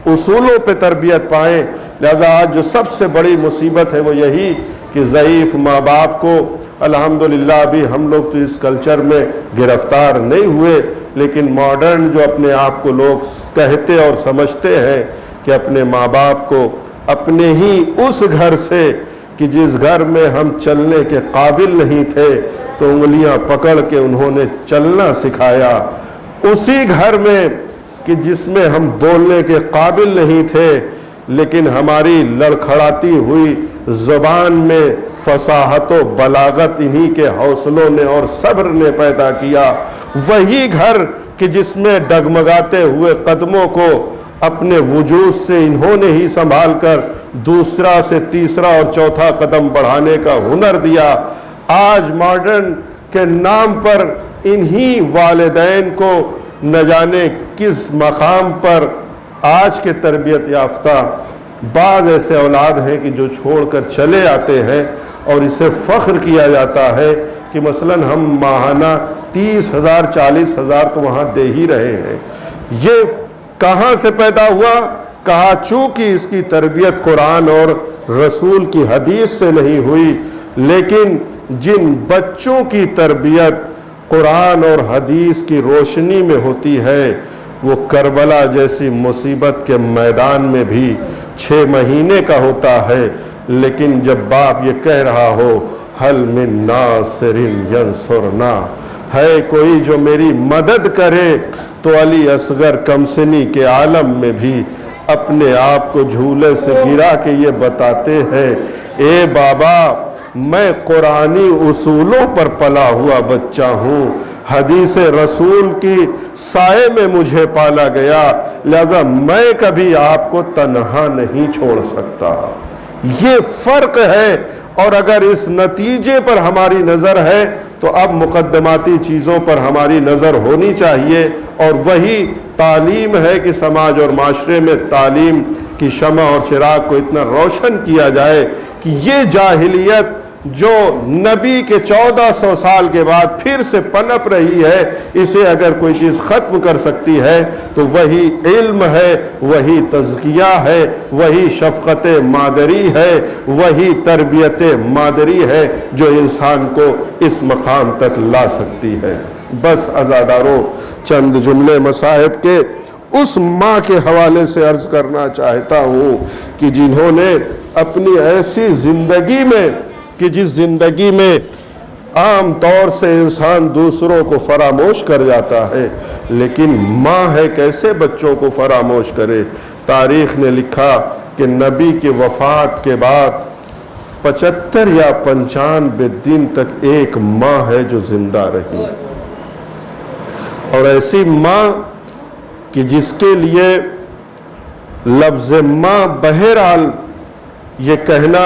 اصولوں پہ تربیت پائیں۔ لہذا آج جو سب سے بڑی مصیبت ہے وہ یہی کہ ضعیف ماں باپ کو، الحمدللہ ابھی ہم لوگ تو اس کلچر میں گرفتار نہیں ہوئے، لیکن ماڈرن جو اپنے آپ کو لوگ کہتے اور سمجھتے ہیں کہ اپنے ماں باپ کو اپنے ہی اس گھر سے کہ جس گھر میں ہم چلنے کے قابل نہیں تھے تو انگلیاں پکڑ کے انہوں نے چلنا سکھایا، اسی گھر میں کہ جس میں ہم بولنے کے قابل نہیں تھے لیکن ہماری لڑکھڑاتی ہوئی زبان میں فصاحت و بلاغت انہی کے حوصلوں نے اور صبر نے پیدا کیا، وہی گھر کہ جس میں ڈگمگاتے ہوئے قدموں کو اپنے وجود سے انہوں نے ہی سنبھال کر دوسرا سے تیسرا اور چوتھا قدم بڑھانے کا ہنر دیا، آج ماڈرن کے نام پر انہی والدین کو نہ جانے کس مقام پر آج کے تربیت یافتہ بعض ایسے اولاد ہیں کہ جو چھوڑ کر چلے آتے ہیں اور اسے فخر کیا جاتا ہے کہ مثلاً ہم ماہانہ 30,000 40,000 تو وہاں دے ہی رہے ہیں۔ یہ کہاں سے پیدا ہوا؟ کہا چونکہ اس کی تربیت قرآن اور رسول کی حدیث سے نہیں ہوئی، لیکن جن بچوں کی تربیت قرآن اور حدیث کی روشنی میں ہوتی ہے وہ کربلا جیسی مصیبت کے میدان میں بھی 6 مہینے کا ہوتا ہے، لیکن جب باپ یہ کہہ رہا ہو حل من ناصر ینصرنا، ہے کوئی جو میری مدد کرے، تو علی اصغر کمسنی کے عالم میں بھی اپنے آپ کو جھولے سے گرا کے یہ بتاتے ہیں، اے بابا میں قرآنی اصولوں پر پلا ہوا بچہ ہوں، حدیث رسول کی سائے میں مجھے پالا گیا، لہذا میں کبھی آپ کو تنہا نہیں چھوڑ سکتا۔ یہ فرق ہے، اور اگر اس نتیجے پر ہماری نظر ہے تو اب مقدماتی چیزوں پر ہماری نظر ہونی چاہیے، اور وہی تعلیم ہے کہ سماج اور معاشرے میں تعلیم کی شمع اور چراغ کو اتنا روشن کیا جائے کہ یہ جاہلیت جو نبی کے 1400 سال کے بعد پھر سے پنپ رہی ہے، اسے اگر کوئی چیز ختم کر سکتی ہے تو وہی علم ہے، وہی تزکیہ ہے، وہی شفقت مادری ہے، وہی تربیت مادری ہے جو انسان کو اس مقام تک لا سکتی ہے۔ بس عزاداروں، چند جملے مصاحب کے اس ماں کے حوالے سے عرض کرنا چاہتا ہوں کہ جنہوں نے اپنی ایسی زندگی میں کہ جس زندگی میں عام طور سے انسان دوسروں کو فراموش کر جاتا ہے، لیکن ماں ہے کیسے بچوں کو فراموش کرے۔ تاریخ نے لکھا کہ نبی کی وفات کے بعد 75 یا 95 دن تک ایک ماں ہے جو زندہ رہی، اور ایسی ماں کہ جس کے لیے لفظ ماں بہرحال یہ کہنا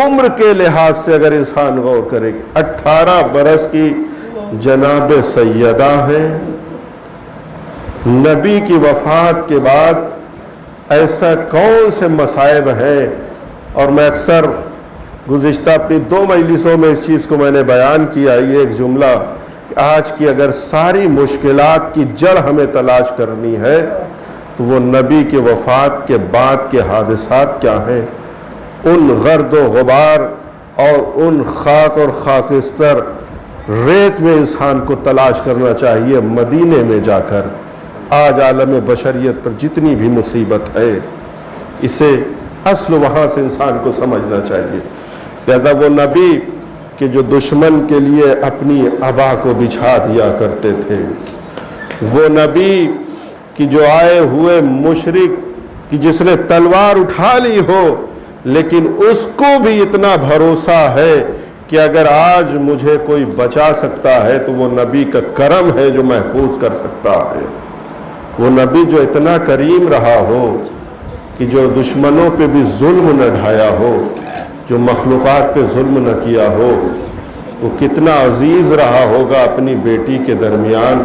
عمر کے لحاظ سے اگر انسان غور کرے، 18 برس کی جناب سیدہ ہیں، نبی کی وفات کے بعد ایسا کون سے مصائب ہیں، اور میں اکثر گزشتہ اپنی 2 مجلسوں میں اس چیز کو میں نے بیان کیا، یہ ایک جملہ کہ آج کی اگر ساری مشکلات کی جڑ ہمیں تلاش کرنی ہے تو وہ نبی کی وفات کے بعد کے حادثات کیا ہیں، ان غرد و غبار اور ان خاک اور خاکستر ریت میں انسان کو تلاش کرنا چاہیے مدینے میں جا کر۔ آج عالم بشریت پر جتنی بھی مصیبت ہے اسے اصل وہاں سے انسان کو سمجھنا چاہیے۔ لہذا وہ نبی کہ جو دشمن کے لیے اپنی عبا کو بچھا دیا کرتے تھے، وہ نبی کہ جو آئے ہوئے مشرک کہ جس نے تلوار اٹھا لی ہو لیکن اس کو بھی اتنا بھروسہ ہے کہ اگر آج مجھے کوئی بچا سکتا ہے تو وہ نبی کا کرم ہے جو محفوظ کر سکتا ہے۔ وہ نبی جو اتنا کریم رہا ہو کہ جو دشمنوں پہ بھی ظلم نہ ڈھایا ہو، جو مخلوقات پہ ظلم نہ کیا ہو، وہ کتنا عزیز رہا ہوگا اپنی بیٹی کے درمیان۔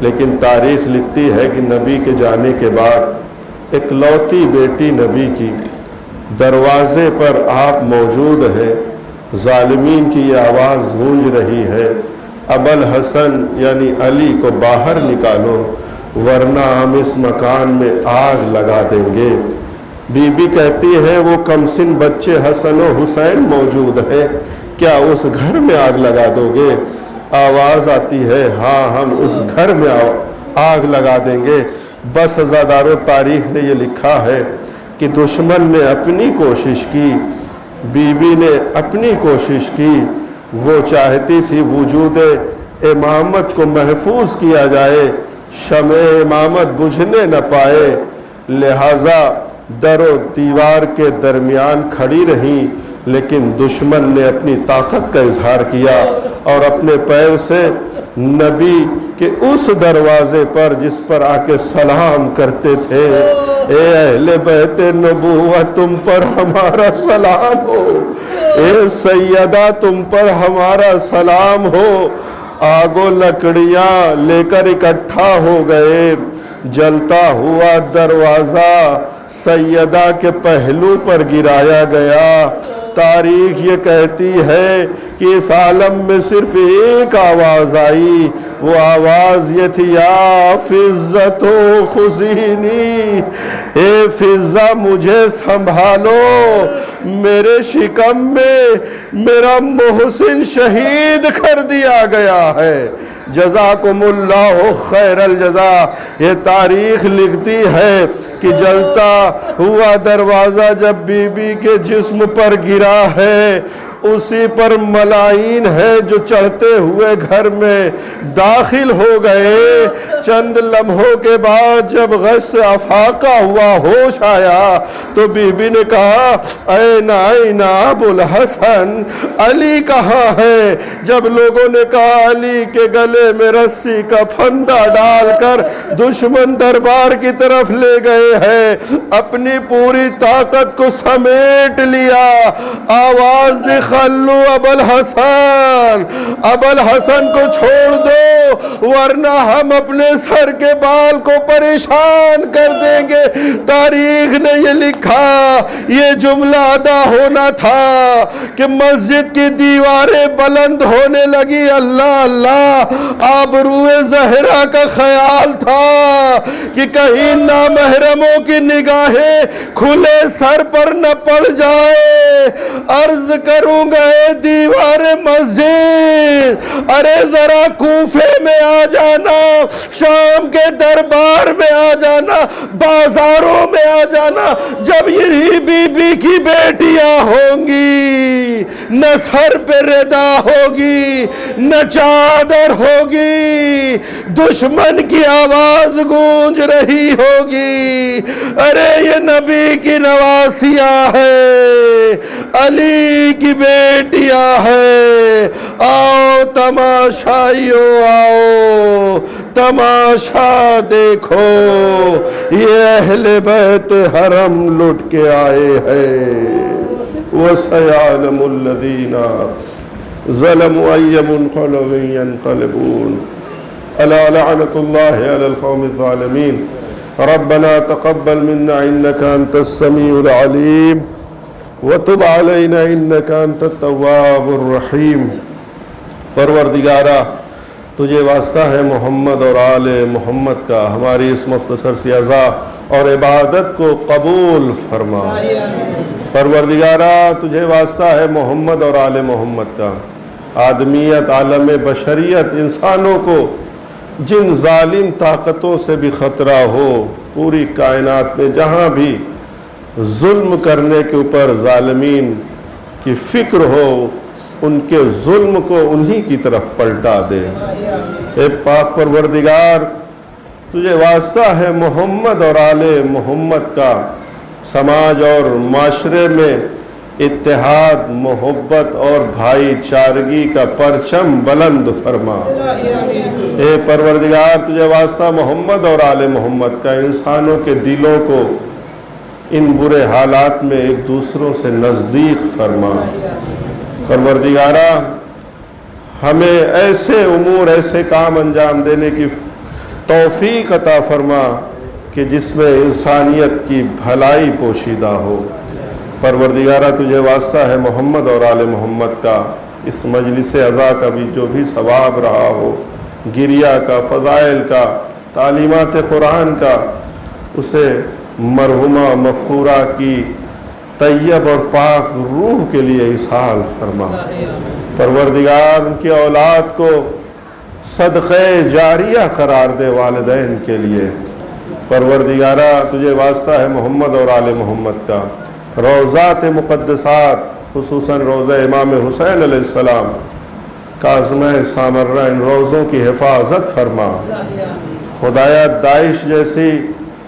لیکن تاریخ لکھتی ہے کہ نبی کے جانے کے بعد اکلوتی بیٹی نبی کی دروازے پر آپ موجود ہیں، ظالمین کی یہ آواز گونج رہی ہے، ابوالحسن یعنی علی کو باہر نکالو۔ ورنہ ہم اس مکان میں آگ لگا دیں گے۔ بی بی کہتی ہے وہ کمسن بچے حسن و حسین موجود ہیں، کیا اس گھر میں آگ لگا دو گے؟ آواز آتی ہے ہاں ہم اس گھر میں آگ لگا دیں گے۔ بس ازادار و تاریخ نے یہ لکھا ہے کہ دشمن نے اپنی کوشش کی، بی بی نے اپنی کوشش کی، وہ چاہتی تھی وجود امامت کو محفوظ کیا جائے، شمع امامت بجھنے نہ پائے، لہٰذا در و دیوار کے درمیان کھڑی رہیں، لیکن دشمن نے اپنی طاقت کا اظہار کیا اور اپنے پیر سے نبی کے اس دروازے پر جس پر آ کے سلام کرتے تھے، اے اہل بیت نبوت تم پر ہمارا سلام ہو، اے سیدہ تم پر ہمارا سلام ہو، آگ و لکڑیاں لے کر اکٹھا ہو گئے، جلتا ہوا دروازہ سیدہ کے پہلو پر گرایا گیا۔ تاریخ یہ کہتی ہے کہ اس عالم میں صرف ایک آواز آئی، وہ آواز یہ تھی یا فضّۃ خذینی، اے فضہ مجھے سنبھالو، میرے شکم میں میرا محسن شہید کر دیا گیا ہے۔ جزاکم اللہ خیر الجزا۔ یہ تاریخ لکھتی ہے کہ جلتا ہوا دروازہ جب بی بی کے جسم پر گرا ہے، اسی پر ملائین ہے جو چڑھتے ہوئے گھر میں داخل ہو گئے۔ چند لمحوں کے بعد جب غش سے افاقہ ہوا، ہوش آیا، تو بی بی نے کہا این ابو الحسن، علی کہاں ہے؟ جب لوگوں نے کہا علی کے گلے میں رسی کا پھندا ڈال کر دشمن دربار کی طرف لے گئے ہیں، اپنی پوری طاقت کو سمیٹ لیا، آواز دی خلو ابو الحسن، ابو الحسن کو چھوڑ دو ورنہ ہم اپنے سر کے بال کو پریشان کر دیں گے۔ تاریخ نے یہ لکھا، یہ جملہ ادا ہونا تھا کہ مسجد کی دیواریں بلند ہونے لگی، اللہ اللہ، آبروئے زہرا کا خیال تھا کہ کہیں نامحرموں کی نگاہیں کھلے سر پر نہ پڑ جائے۔ عرض کروں گا اے دیوار مسجد، ارے ذرا کوفے میں آ جانا، شام کے دربار میں آ جانا، بازاروں میں آ جانا، جب یہی بی بی کی بیٹیاں ہوں گی، نہ سر پہ ردا ہوگی، نہ چادر ہوگی، دشمن کی آواز گونج رہی ہوگی، ارے یہ نبی کی نواسیاں ہے، علی کی بیٹیاں ہے، آؤ تماشائیو آؤ تماشا دیکھو، یہ اہل بیت حرم لٹ کے آئے ہیں۔ وَسَيَعْلَمُ الَّذِينَ ظَلَمُوا أَيَّ مُنْقَلَبٍ يَنْقَلِبُونَ أَلَا لَعْنَةُ اللَّهِ عَلَى الْقَوْمِ الظَّالِمِينَ رَبَّنَا تَقَبَّلْ مِنَّا إِنَّكَ أَنْتَ السَّمِيعُ الْعَلِيمُ وَتُبْ عَلَيْنَا إِنَّكَ أَنْتَ التَّوَّابُ الرَّحِيمُ۔ پروردگارہ تجھے واسطہ ہے محمد اور آل محمد کا، ہماری اس مختصر سی عزا اور عبادت کو قبول فرما۔ پروردگارہ تجھے واسطہ ہے محمد اور آل محمد کا، آدمیت، عالم بشریت، انسانوں کو جن ظالم طاقتوں سے بھی خطرہ ہو، پوری کائنات میں جہاں بھی ظلم کرنے کے اوپر ظالمین کی فکر ہو، ان کے ظلم کو انہی کی طرف پلٹا دے۔ اے پاک پروردگار تجھے واسطہ ہے محمد اور آل محمد کا، سماج اور معاشرے میں اتحاد، محبت اور بھائی چارگی کا پرچم بلند فرما۔ اے پروردگار تجھے واسطہ محمد اور آل محمد کا، انسانوں کے دلوں کو ان برے حالات میں ایک دوسروں سے نزدیک فرما۔ پروردگارہ ہمیں ایسے امور، ایسے کام انجام دینے کی توفیق عطا فرما کہ جس میں انسانیت کی بھلائی پوشیدہ ہو۔ پروردگارہ تجھے واسطہ ہے محمد اور آل محمد کا، اس مجلس عزا کا بھی جو بھی ثواب رہا ہو، گریہ کا، فضائل کا، تعلیمات قرآن کا اسے مرحومہ مغفورہ کی طیب اور پاک روح کے لیے اصحال فرما۔ پروردگار ان کی اولاد کو صدقہ جاریہ قرار دے والدین کے لیے۔ پروردگارہ تجھے واسطہ ہے محمد اور آل محمد کا، روضات مقدسات خصوصاً روضہ امام حسین علیہ السلام کاظمہ سامرہ، ان روضوں کی حفاظت فرما۔ خدایا داعش جیسی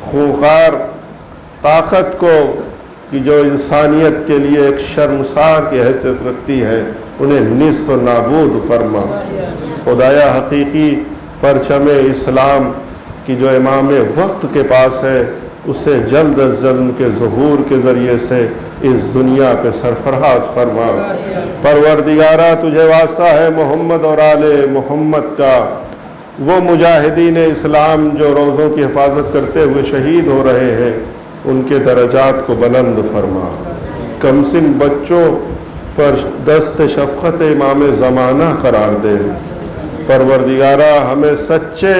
خونخوار طاقت کو کہ جو انسانیت کے لیے ایک شرمسار کی حیثیت رکھتی ہے، انہیں نیست و نابود فرما۔ خدایا حقیقی پرچم اسلام کی جو امام وقت کے پاس ہے، اسے جلد از جلد ان کے ظہور کے ذریعے سے اس دنیا پہ سرفراز فرما۔ پروردگارہ تجھے واسطہ ہے محمد اور آل محمد کا، وہ مجاہدین اسلام جو روزوں کی حفاظت کرتے ہوئے شہید ہو رہے ہیں، ان کے درجات کو بلند فرما۔ کمسن بچوں پر دست شفقت امام زمانہ قرار دے۔ پروردگارہ ہمیں سچے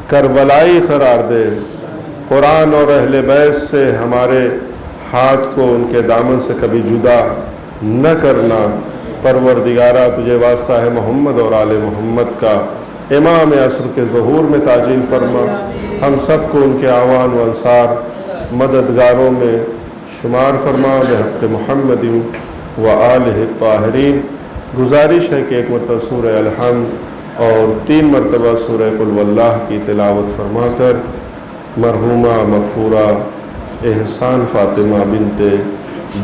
کربلائی قرار دے۔ قرآن اور اہل بیت سے ہمارے ہاتھ کو ان کے دامن سے کبھی جدا نہ کرنا۔ پروردگارہ تجھے واسطہ ہے محمد اور آل محمد کا، امام عصر کے ظہور میں تعجیل فرما۔ ہم سب کو ان کے اعوان و انصار مددگاروں میں شمار فرما بحق محمد و آلہ الطاہرین۔ گزارش ہے کہ ایک مرتبہ سورہ الحمد اور 3 مرتبہ سورہ قل واللہ کی تلاوت فرما کر مرحومہ مغفورہ احسان فاطمہ بنت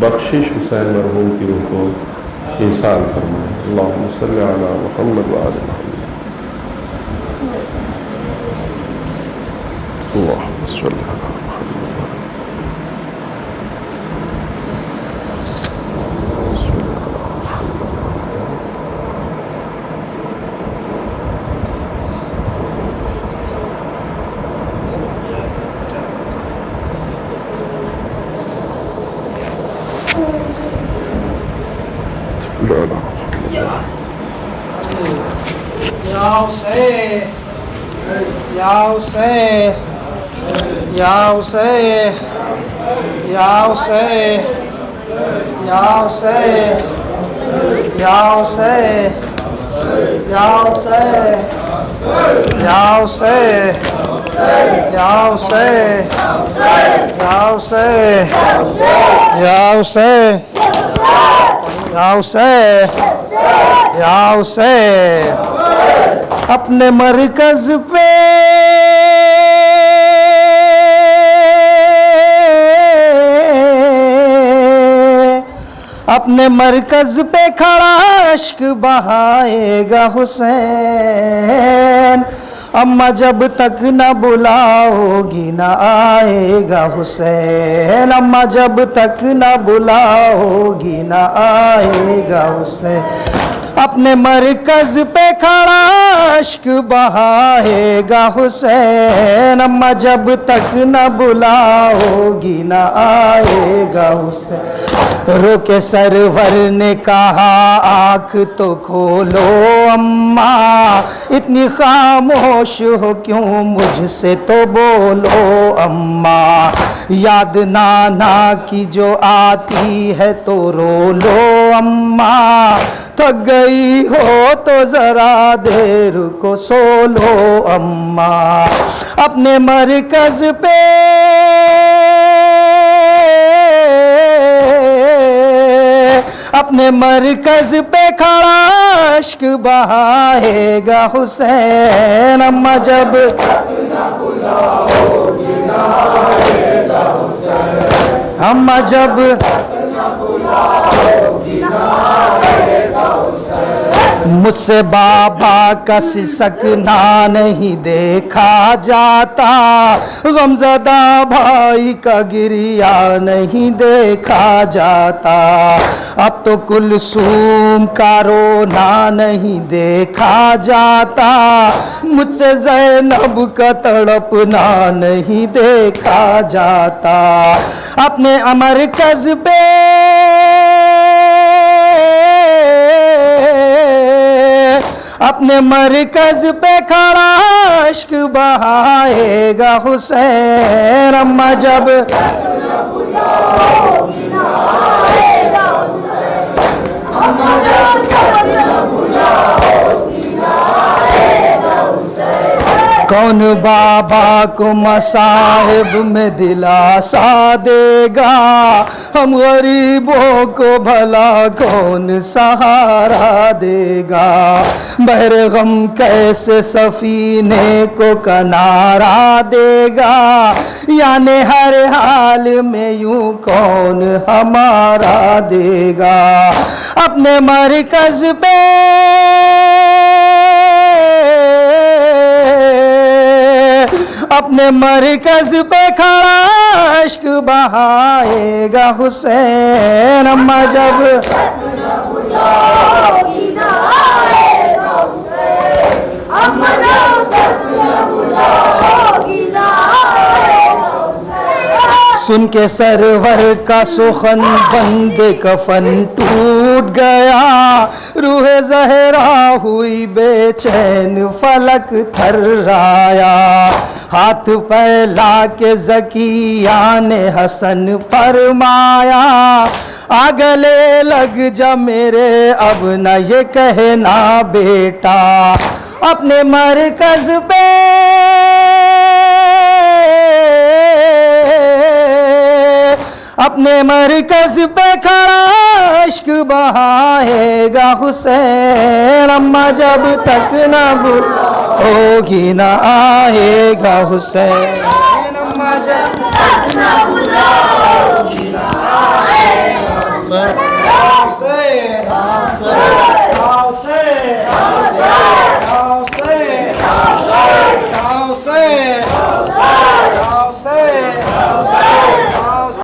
بخشش حسین مرحوم کی روح کو ایصال فرمائے۔ اللہم صلی علی محمد و آل محمد۔ اللہم صلی علی محمد۔ اپنے مرکز پہ اپنے مرکز پہ کھڑا اشک بہائے گا حسین، اماں جب تک نہ بلاؤ گی نہ آئے گا حسین، اماں جب تک نہ بلاؤ گی نہ آئے گا حسین۔ اپنے مرکز پہ کھڑا اشک بہائے گا حسین، اماں جب تک نہ بلاؤ گی نہ آئے گا حسین۔ رو کے سرور نے کہا آنکھ تو کھولو اماں، اتنی خاموش ہو کیوں مجھ سے تو بولو اماں، یاد نانا کی جو آتی ہے تو رو لو اماں، تھک گئی ہو تو ذرا دیر کو سو لو اماں۔ اپنے مرکز پہ اپنے مرکز پہ کھڑا اشک بہائے گا حسین، اماں جب تک نہ بلاؤ گی نہ آئے گا حسین، اماں جب تک نہ بلاؤ گی نہ آئے گا حسین۔ مجھ سے بابا کا سسکنا نہیں دیکھا جاتا، غمزدہ بھائی کا گریہ نہیں دیکھا جاتا، اب تو کلثوم کا رونا نہیں دیکھا جاتا، مجھ سے زینب کا تڑپنا نہیں دیکھا جاتا۔ اپنے مرکز پہ اپنے مرکز پہ کھڑا عشق بہائے گا حسین اما جب کون بابا کو مصائب میں دلاسا دے گا ہم غریبوں کو بھلا کون سہارا دے گا بحر غم کیسے سفینے کو کنارہ دے گا یعنی ہر حال میں یوں کون ہمارا دے گا اپنے مرکز پہ اپنے مرکز پہ کھڑا عشق بہائے گا حسین اما جب سن کے سرور کا سخن بند کفن ٹوٹ گیا روح زہرا ہوئی بے چین فلک تھرایا ہاتھ پھیلا کے زکیان حسن فرمایا آگلے لگ جا میرے اب نہ یہ کہنا بیٹا اپنے مرکز پہ اپنے مرکز پہ کھڑا عشق بہائے گا حسین اما جب تک نہ ہوگی نہ آئے گا حسین اما جب تک نہ ہوگی نہ آئے گا حسین